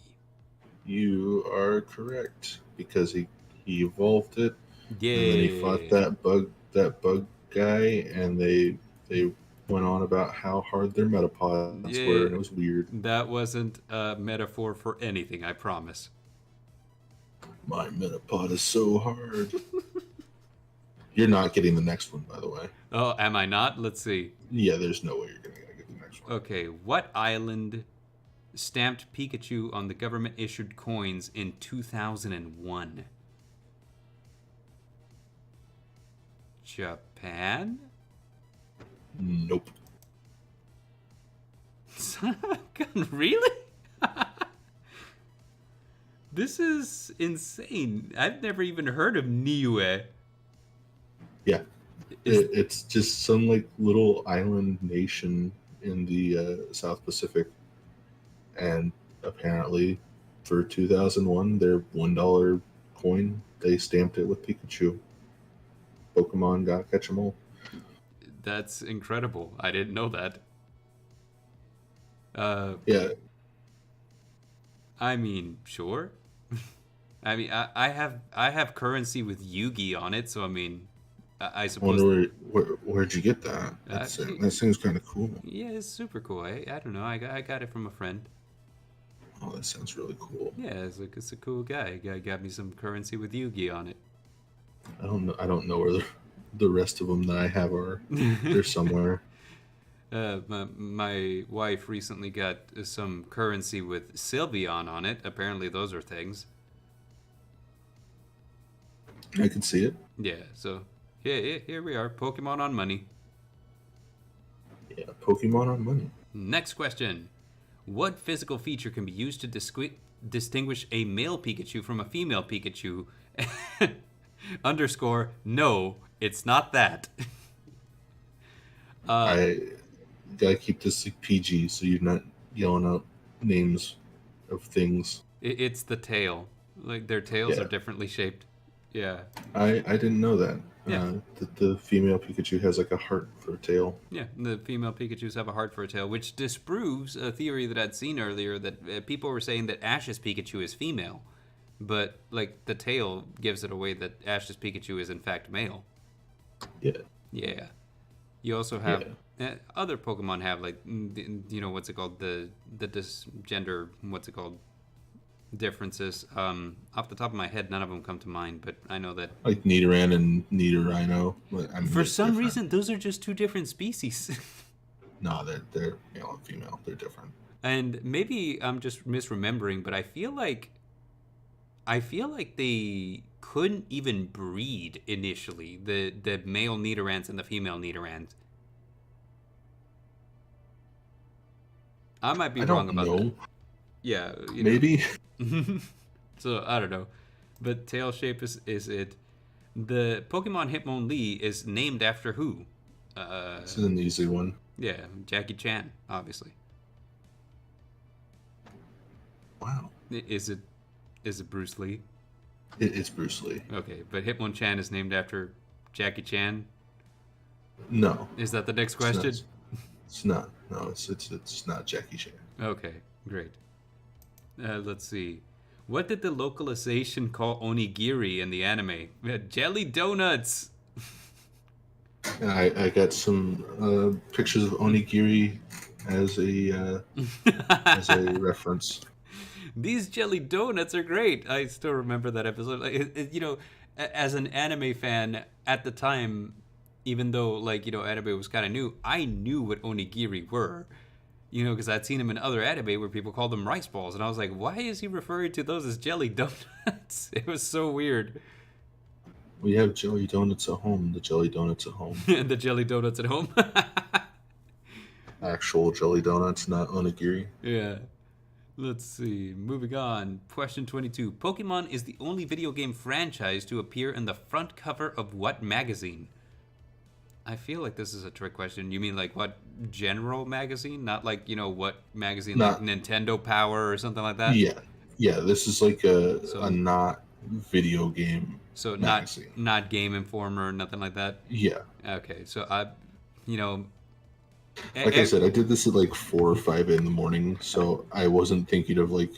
You are correct because he evolved it, and then he fought Yeah. that bug guy, and they went on about how hard their metapods were, Yeah. and it was weird. That wasn't a metaphor for anything, I promise. My metapod is so hard. You're not getting the next one, by the way. Oh, am I not? Let's see. Yeah, there's no way you're gonna get the next one. Okay, what island stamped Pikachu on the government issued coins in 2001? Japan? Nope. Really? This is insane. I've never even heard of Niue. Yeah, it's just some like little island nation in the South Pacific, and apparently, for 2001, their $1 coin they stamped it with Pikachu. Pokemon gotta catch 'em all. That's incredible. I didn't know that. Yeah, I mean, sure. I mean, I have currency with Yugi on it, so I mean, I I suppose. wonder where'd you get that? That seems kind of cool. Yeah, it's super cool. I don't know. I got it from a friend. Oh, that sounds really cool. Yeah, it's a cool guy. Guy got me some currency with Yugi on it. I don't know where the rest of them that I have are. They're somewhere. My wife recently got some currency with Sylveon on it. Apparently, those are things. I can see it. Yeah, so yeah, here we are. Pokemon on money. Yeah, Pokemon on money. Next question. What physical feature can be used to distinguish a male Pikachu from a female Pikachu? Underscore, no, it's not that. I gotta keep this like PG so you're not yelling out names of things. It's the tail. Like, their tails Yeah. are differently shaped. Yeah. I didn't know that. Yeah. That the female Pikachu has like a heart for a tail. Yeah, the female Pikachus have a heart for a tail, which disproves a theory that I'd seen earlier that people were saying that Ash's Pikachu is female. But, like, the tail gives it away that Ash's Pikachu is, in fact, male. Yeah. Yeah. You also have... Yeah. Other Pokemon have, like, what's it called? The gender, what's it called? Differences. Off the top of my head, none of them come to mind, but I know that... Like Nidoran and Nidorino. But, I mean, For some different. reason, those are just two different species. No, they're male and female. They're different. And maybe I'm just misremembering, but I feel like they couldn't even breed initially, the male Nidorans and the female Nidorans. I might be wrong about that. Yeah, Maybe. So I don't know, but tail shape is it. The Pokemon Hitmonlee is named after who? This is an easy one. Yeah, Jackie Chan, obviously. Wow. Is it Bruce Lee? It's Bruce Lee. Okay, but Hitmonchan is named after Jackie Chan. No. Is that the next question? It's not. No, it's not Jackie Chan. Okay, great. Let's see. What did the localization call onigiri in the anime? Jelly donuts. I got some pictures of onigiri as a reference. These jelly donuts are great. I still remember that episode. As an anime fan at the time, even though anime was kind of new, I knew what onigiri were. You know, because I'd seen him in other anime where people called them rice balls, and I was like, why is he referring to those as jelly donuts? It was so weird. We have jelly donuts at home. The jelly donuts at home. The jelly donuts at home. Actual jelly donuts, not onigiri. Yeah. Let's see. Moving on. Question 22. Pokemon is the only video game franchise to appear in the front cover of what magazine? I feel like this is a trick question. You mean like what general magazine? Not like, what magazine, like Not Nintendo Power or something like that? yeah, yeah. This is like a So not video game so not magazine. not Game Informer, nothing like that? Yeah, Okay. So you know, e- like I e- said, I did this at like 4 or 5 in the morning, so I wasn't thinking of like,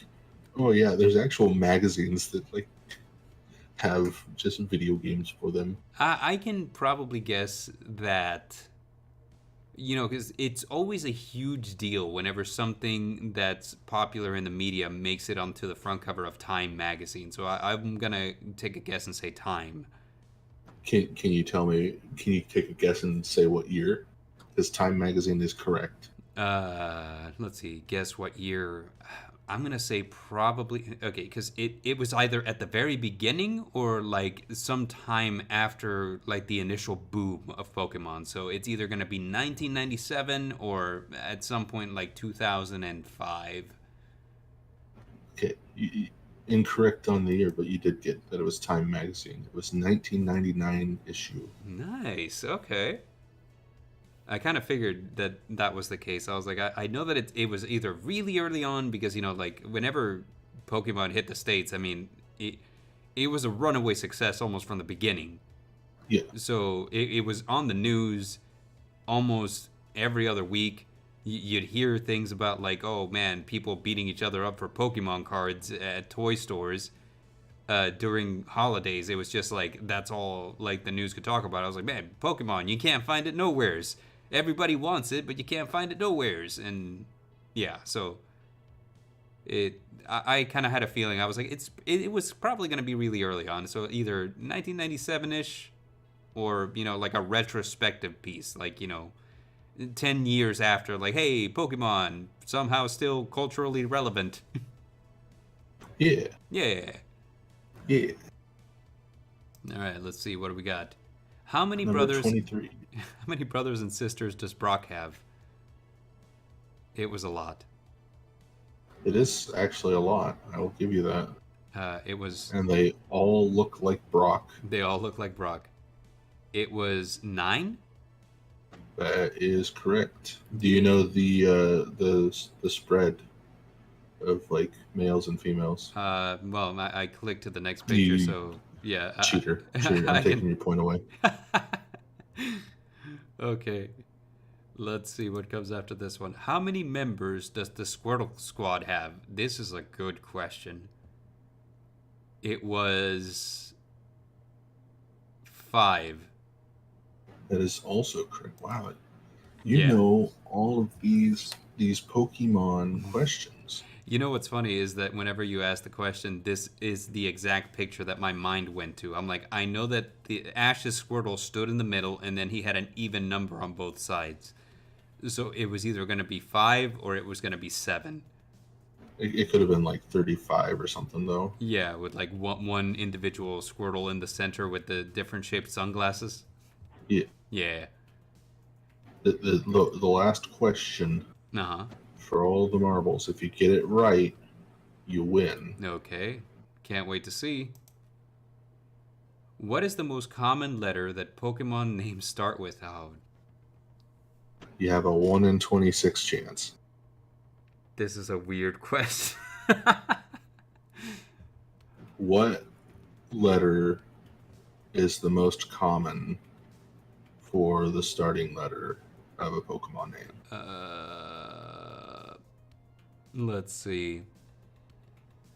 oh yeah, there's actual magazines that like have just video games for them. I can probably guess that, because it's always a huge deal whenever something that's popular in the media makes it onto the front cover of Time magazine. So I'm going to take a guess and say Time. Can you tell me? Can you take a guess and say what year? Because Time magazine is correct. Let's see. Guess what year? I'm gonna say probably okay, because it was either at the very beginning or like sometime after like the initial boom of Pokemon. So it's either gonna be 1997 or at some point like 2005. Okay, incorrect on the year, but you did get that it was Time magazine. It was 1999 issue. Nice. Okay. I kind of figured that that was the case. I was like, I know that it was either really early on because, like whenever Pokemon hit the States, I mean, it was a runaway success almost from the beginning. Yeah, So it was on the news almost every other week. You'd hear things about like, oh man, people beating each other up for Pokemon cards at toy stores. During holidays, it was just like that's all like the news could talk about. I was like, man, Pokemon, you can't find it nowheres. Everybody wants it, but you can't find it nowheres. And yeah, so I kind of had a feeling. I was like, it was probably going to be really early on. So either 1997 ish, or like a retrospective piece, like 10 years after, like, hey, Pokemon somehow still culturally relevant. yeah, Yeah. yeah. All right, let's see. What do we got? How many Number brothers? 23. How many brothers and sisters does Brock have? It was a lot. It is actually a lot. I will give you that. It was. And they all look like Brock. They all look like Brock. It was 9. That is correct. Do you know the spread of like males and females? Well, I clicked to the next Do picture, you so yeah. cheater? Cheater! I'm I taking can. your point away. Okay. Let's see what comes after this one. How many members does the Squirtle Squad have? This is a good question. It was 5. That is also correct. Wow, you Yeah. know all of these Pokemon questions. You know what's funny is that whenever you ask the question, this is the exact picture that my mind went to. I'm like, I know that the Ash's Squirtle stood in the middle, and then he had an even number on both sides. So it was either going to be 5 or it was going to be 7. It could have been like 35 or something though. Yeah, with like one individual Squirtle in the center with the different shaped sunglasses. Yeah. Yeah. The last question Uh huh. for all the marbles. If you get it right, you win. Okay. Can't wait to see. What is the most common letter that Pokemon names start with? Oh, You have a 1 in 26 chance. this is a weird question. What letter is the most common for the starting letter of a Pokemon name? Let's see.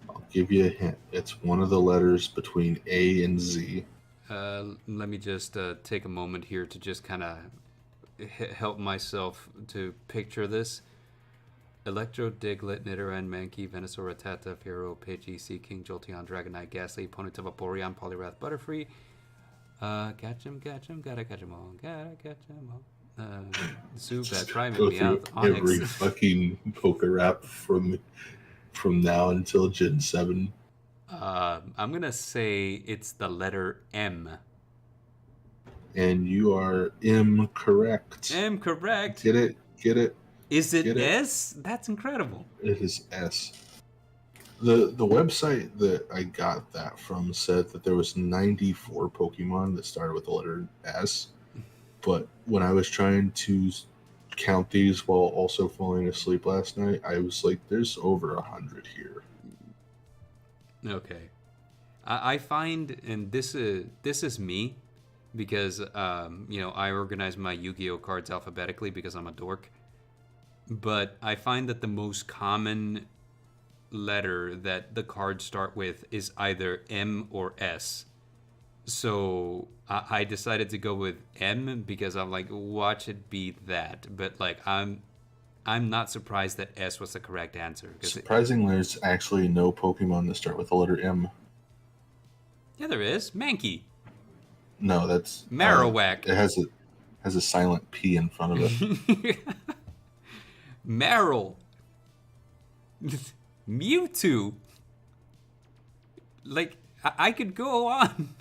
I'll give you a hint. It's one of the letters between A and Z. Let me just take a moment here to just kind of help myself to picture this. Electro, Diglett, Nidoran, Mankey, Venusaur, Rattata, Fearow, Pidgey, Seaking, Jolteon, Dragonite, Ghastly, Ponyta, Vaporeon, Poliwrath, Butterfree. Catch 'em, gotta catch 'em all, gotta catch 'em all. Uh, Zubat, Primeape, Go through Meowth, every Onix. fucking poker rap from now until Gen 7. I'm gonna say it's the letter M. And you are incorrect. M, correct. Get it? Get it? Is it Get it? S? That's incredible. It is S. The website that I got that from said that there was 94 Pokemon that started with the letter S, but when I was trying to count these while also falling asleep last night, I was like, "There's over 100 here." Okay. I find, and this is me, because I organize my Yu-Gi-Oh cards alphabetically because I'm a dork. But I find that the most common letter that the cards start with is either M or S. So I decided to go with M because I'm like, watch it be that. But like, I'm not surprised that S was the correct answer. Surprisingly, there's actually no Pokemon that start with the letter M. Yeah, there is. Mankey. No, that's Marowak. It has a silent P in front of it. Meryl. Mewtwo. Like, I could go on.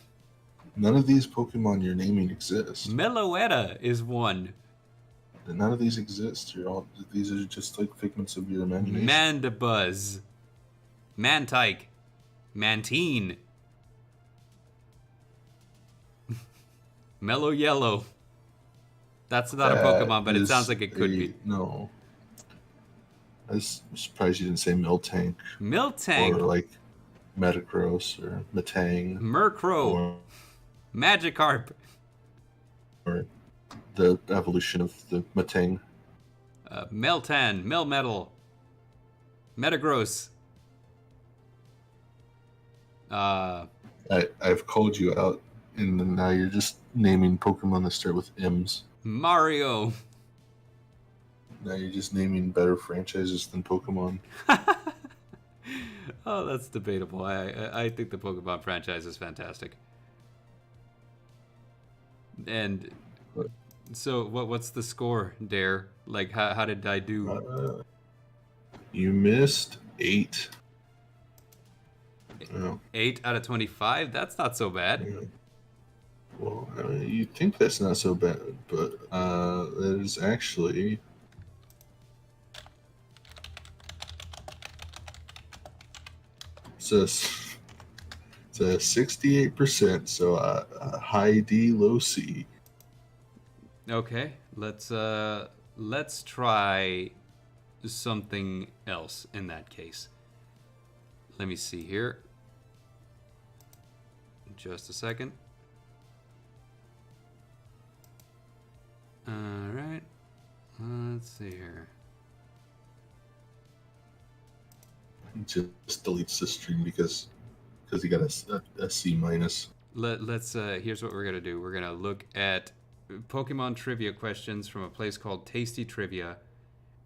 None of these Pokemon you're naming exist. Meloetta is one. None of these exist. These are just like figments of your imagination. Mandibuzz. Mantike. Mantine. Mellow Yellow. That's not a Pokemon, but it sounds like it could be. No. I was surprised you didn't say Miltank. Miltank. Or like Metagross or Metang. Murkrow. Magikarp. Or the evolution of the Metang. Meltan. Melmetal. Metagross. I've called you out, and now you're just naming Pokemon that start with M's. Mario. Now you're just naming better franchises than Pokemon. Oh, that's debatable. I think the Pokemon franchise is fantastic. And so, what's the score, Dare? Like, how did I do? You missed 8. 8 out of 25? That's not so bad. Yeah. Well, you think that's not so bad, but that is actually... It's a 68%, so a high D, low C. Okay, let's try something else in that case. Let me see here. Just a second. All right. Let's see here. Just deletes the stream because he got a C minus. Let's here's what we're gonna do. We're gonna look at Pokemon trivia questions from a place called Tasty Trivia,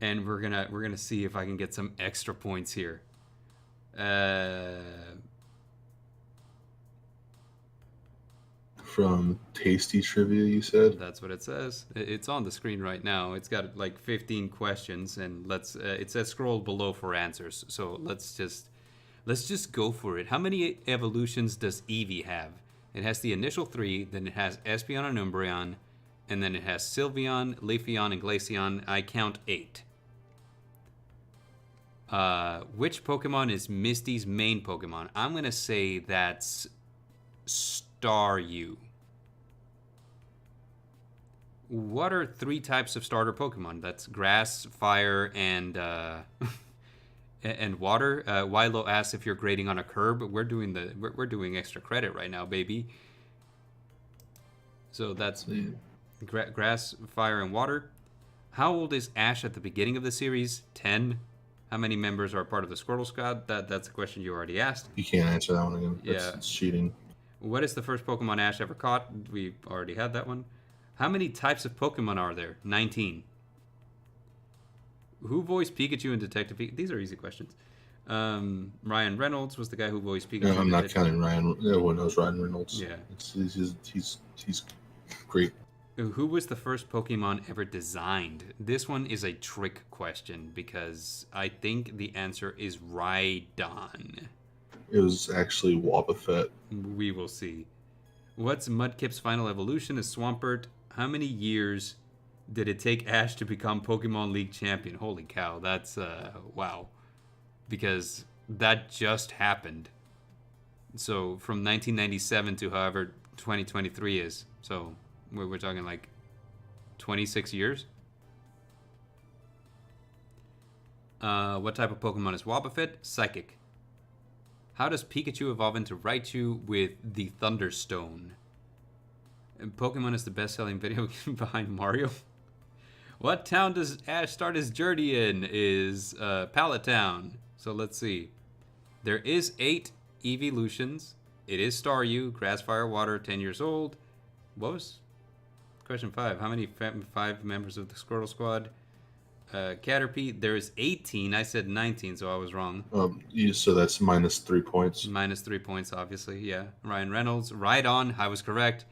and we're gonna see if I can get some extra points here. From Tasty Trivia, you said? That's what it says. It's on the screen right now. It's got like 15 questions, and it says scroll below for answers. So let's just go for it. How many evolutions does Eevee have? It has the initial 3, then it has Espeon and Umbreon, and then it has Sylveon, Leafeon, and Glaceon. I count 8. Which Pokemon is Misty's main Pokemon? I'm gonna say that's Staryu. What are 3 types of starter Pokemon? That's grass, fire, and and water. Wilo asks if you're grading on a curb. We're doing extra credit right now, baby. So that's grass, fire, and water. How old is Ash at the beginning of the series? 10. How many members are part of the Squirtle Squad? That's a question you already asked. You can't answer that one again. It's cheating. What is the first Pokemon Ash ever caught? We already had that one. How many types of Pokemon are there? 19. Who voiced Pikachu in Detective Pikachu? These are easy questions. Ryan Reynolds was the guy who voiced Pikachu. No, I'm not counting Ryan. Everyone knows Ryan Reynolds. Yeah. He's great. Who was the first Pokemon ever designed? This one is a trick question because I think the answer is Rhydon. It was actually Wobbuffet. We will see. What's Mudkip's final evolution as Swampert? How many years did it take Ash to become Pokemon League champion? Holy cow, that's wow. Because that just happened. So from 1997 to however 2023 is. So we're talking like 26 years. What type of Pokemon is Wobbuffet? Psychic. How does Pikachu evolve into Raichu with the Thunderstone? And Pokemon is the best-selling video game behind Mario. What town does Ash start his journey in? Is Pallet Town. So let's see. There is 8 evolutions. It is Staryu, Grass, Fire, Water, 10 years old. What was question 5? How many 5 members of the Squirtle Squad? Caterpie, there's 18. I said 19, so I was wrong. So that's minus 3 points. Minus 3 points, obviously, yeah. Ryan Reynolds, Rhydon, I was correct.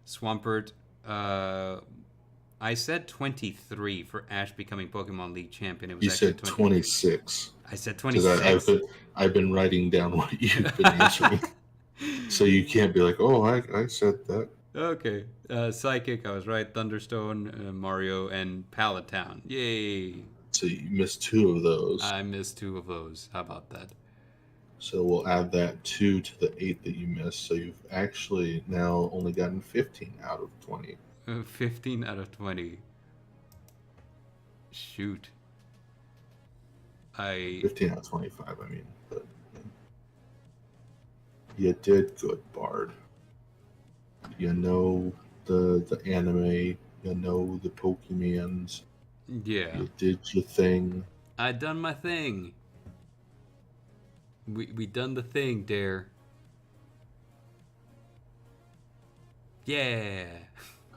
Swampert, I said 23 for Ash becoming Pokemon League champion. It was you said 26. I said 26. I've been writing down what you've been answering. So you can't be like, oh, I said that. Okay. Psychic, I was right. Thunderstone, Mario, and Pallet Town. Yay. So you missed 2 of those. I missed 2 of those. How about that? So we'll add that 2 to the 8 that you missed. So you've actually now only gotten 15 out of 20. 15 out of 20. Shoot. 15 out of 25, I mean. But you did good, Bard. You know the anime. You know the Pokemons. Yeah. You did your thing. I done my thing. We done the thing, Dare. Yeah.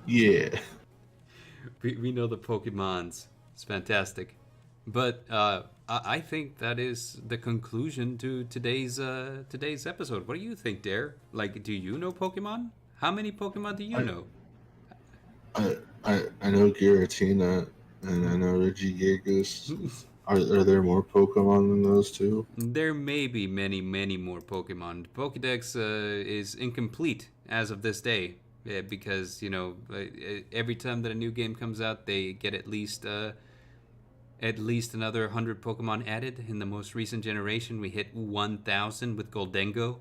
Yeah. We know the Pokemons. It's fantastic. But I think that is the conclusion to today's episode. What do you think, Dare? Like, do you know Pokemon? How many Pokemon do you know? I know Giratina and I know Regigigas. Are there more Pokemon than those two? There may be many, many more Pokemon. Pokedex is incomplete as of this day. Because, you know, every time that a new game comes out, they get at least another 100 Pokemon added. In the most recent generation, we hit 1,000 with Goldengo.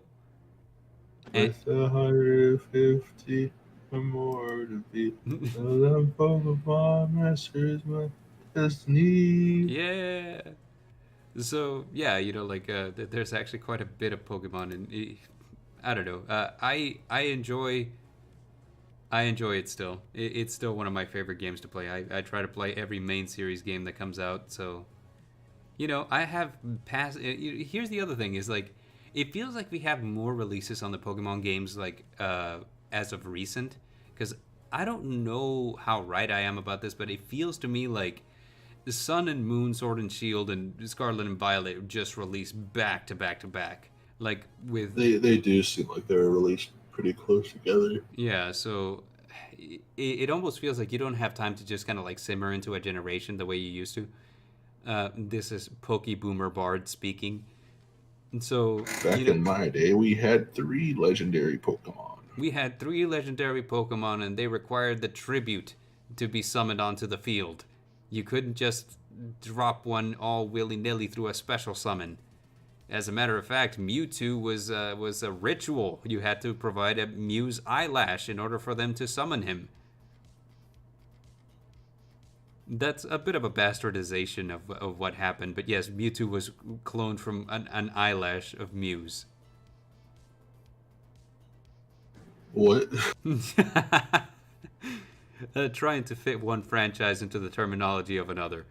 With 150 or more to be. The Pokemon Masters my destiny. Yeah. So, yeah, you know, like, there's actually quite a bit of Pokemon. And I don't know. I enjoy it still. It's still one of my favorite games to play. I try to play every main series game that comes out. So, you know, I have passed. Here's the other thing: is like, it feels like we have more releases on the Pokemon games, like as of recent. Because I don't know how right I am about this, but it feels to me like the Sun and Moon, Sword and Shield, and Scarlet and Violet just released back to back to back. Like with they do seem like they're released pretty close together. Yeah, so it almost feels like you don't have time to just kind of like simmer into a generation the way you used to. This is Pokeboomer Bard speaking. And so back in my day, we had 3 legendary Pokemon. We had 3 legendary Pokemon, and they required the tribute to be summoned onto the field. You couldn't just drop one all willy-nilly through a special summon. As a matter of fact, Mewtwo was a ritual. You had to provide a Mew's eyelash in order for them to summon him. That's a bit of a bastardization of what happened, but yes, Mewtwo was cloned from an eyelash of Mew's. What? Trying to fit one franchise into the terminology of another.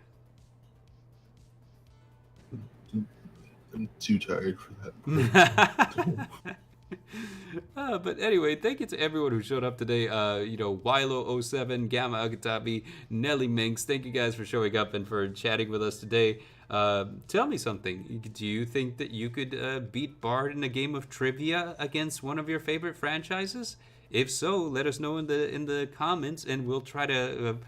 I'm too tired for that. But anyway, thank you to everyone who showed up today. Wilo07, Gamma Agatabi, Nelly Minx. Thank you guys for showing up and for chatting with us today. Tell me something. Do you think that you could beat Bard in a game of trivia against one of your favorite franchises? If so, let us know in the comments, and we'll try to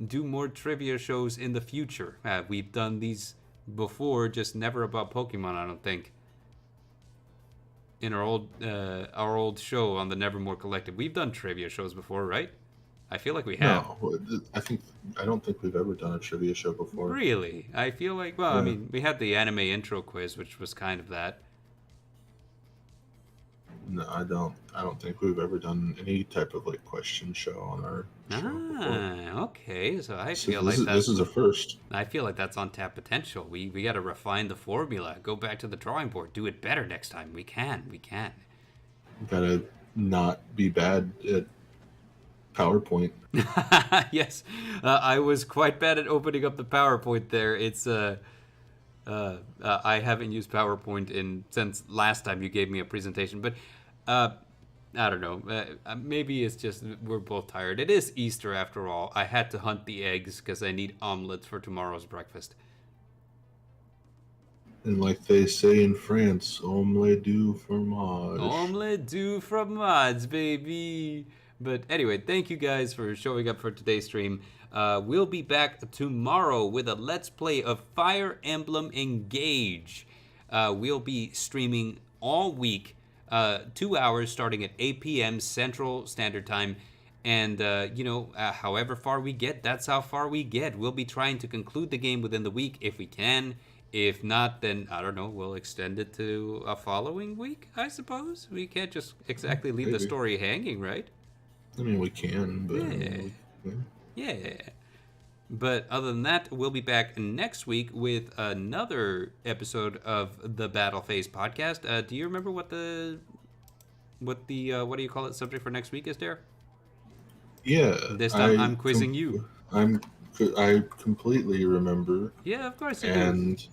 do more trivia shows in the future. We've done these before, just never about Pokemon, I don't think. In our old show on the Nevermore Collective, we've done trivia shows before, right? I feel like we have. No, I don't think we've ever done a trivia show before. Really? I feel like, well, I Yeah. mean, we had the anime intro quiz, which was kind of that. No, I don't. I don't think we've ever done any type of like question show on our show before. Okay. So I So feel like this is a first. I feel like that's untapped potential. We got to refine the formula. Go back to the drawing board. Do it better next time. We can. We can. Gotta not be bad at PowerPoint. Yes, I was quite bad at opening up the PowerPoint there. It's I haven't used PowerPoint since last time you gave me a presentation, but I don't know. Maybe it's just we're both tired. It is Easter after all. I had to hunt the eggs because I need omelets for tomorrow's breakfast. And like they say in France, omelette du fromage. Omelette du fromage, baby. But anyway, thank you guys for showing up for today's stream. We'll be back tomorrow with a Let's Play of Fire Emblem Engage. We'll be streaming all week, 2 hours starting at 8 p.m. Central Standard Time. And, however far we get, that's how far we get. We'll be trying to conclude the game within the week if we can. If not, then, I don't know, we'll extend it to a following week, I suppose. We can't just exactly leave the story hanging, right? I mean, we can, but... Yeah. But other than that, we'll be back next week with another episode of the Battle Phase podcast. Do you remember what do you call it, subject for next week is, Dare? Yeah. This time I'm quizzing you. I completely remember. Yeah, of course you and do.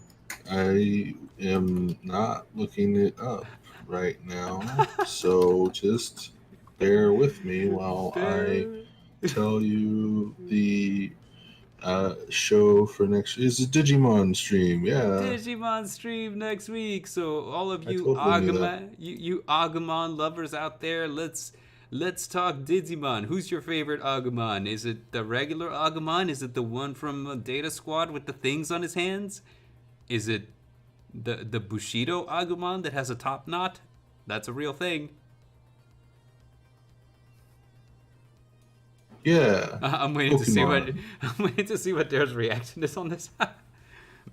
I am not looking it up right now, so just bear with me while I tell you the show for next. It's a Digimon stream, yeah. Digimon stream next week. So all of you totally knew Agumon, you Agumon lovers out there, let's talk Digimon. Who's your favorite Agumon? Is it the regular Agumon? Is it the one from Data Squad with the things on his hands? Is it the Bushido Agumon that has a top knot? That's a real thing. Yeah. I'm waiting to see what Dare's reaction is on this.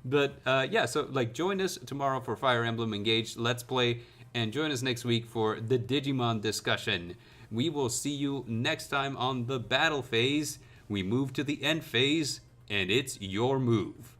But yeah, so like join us tomorrow for Fire Emblem Engage Let's Play, and join us next week for the Digimon discussion. We will see you next time on the battle phase. We move to the end phase, and it's your move.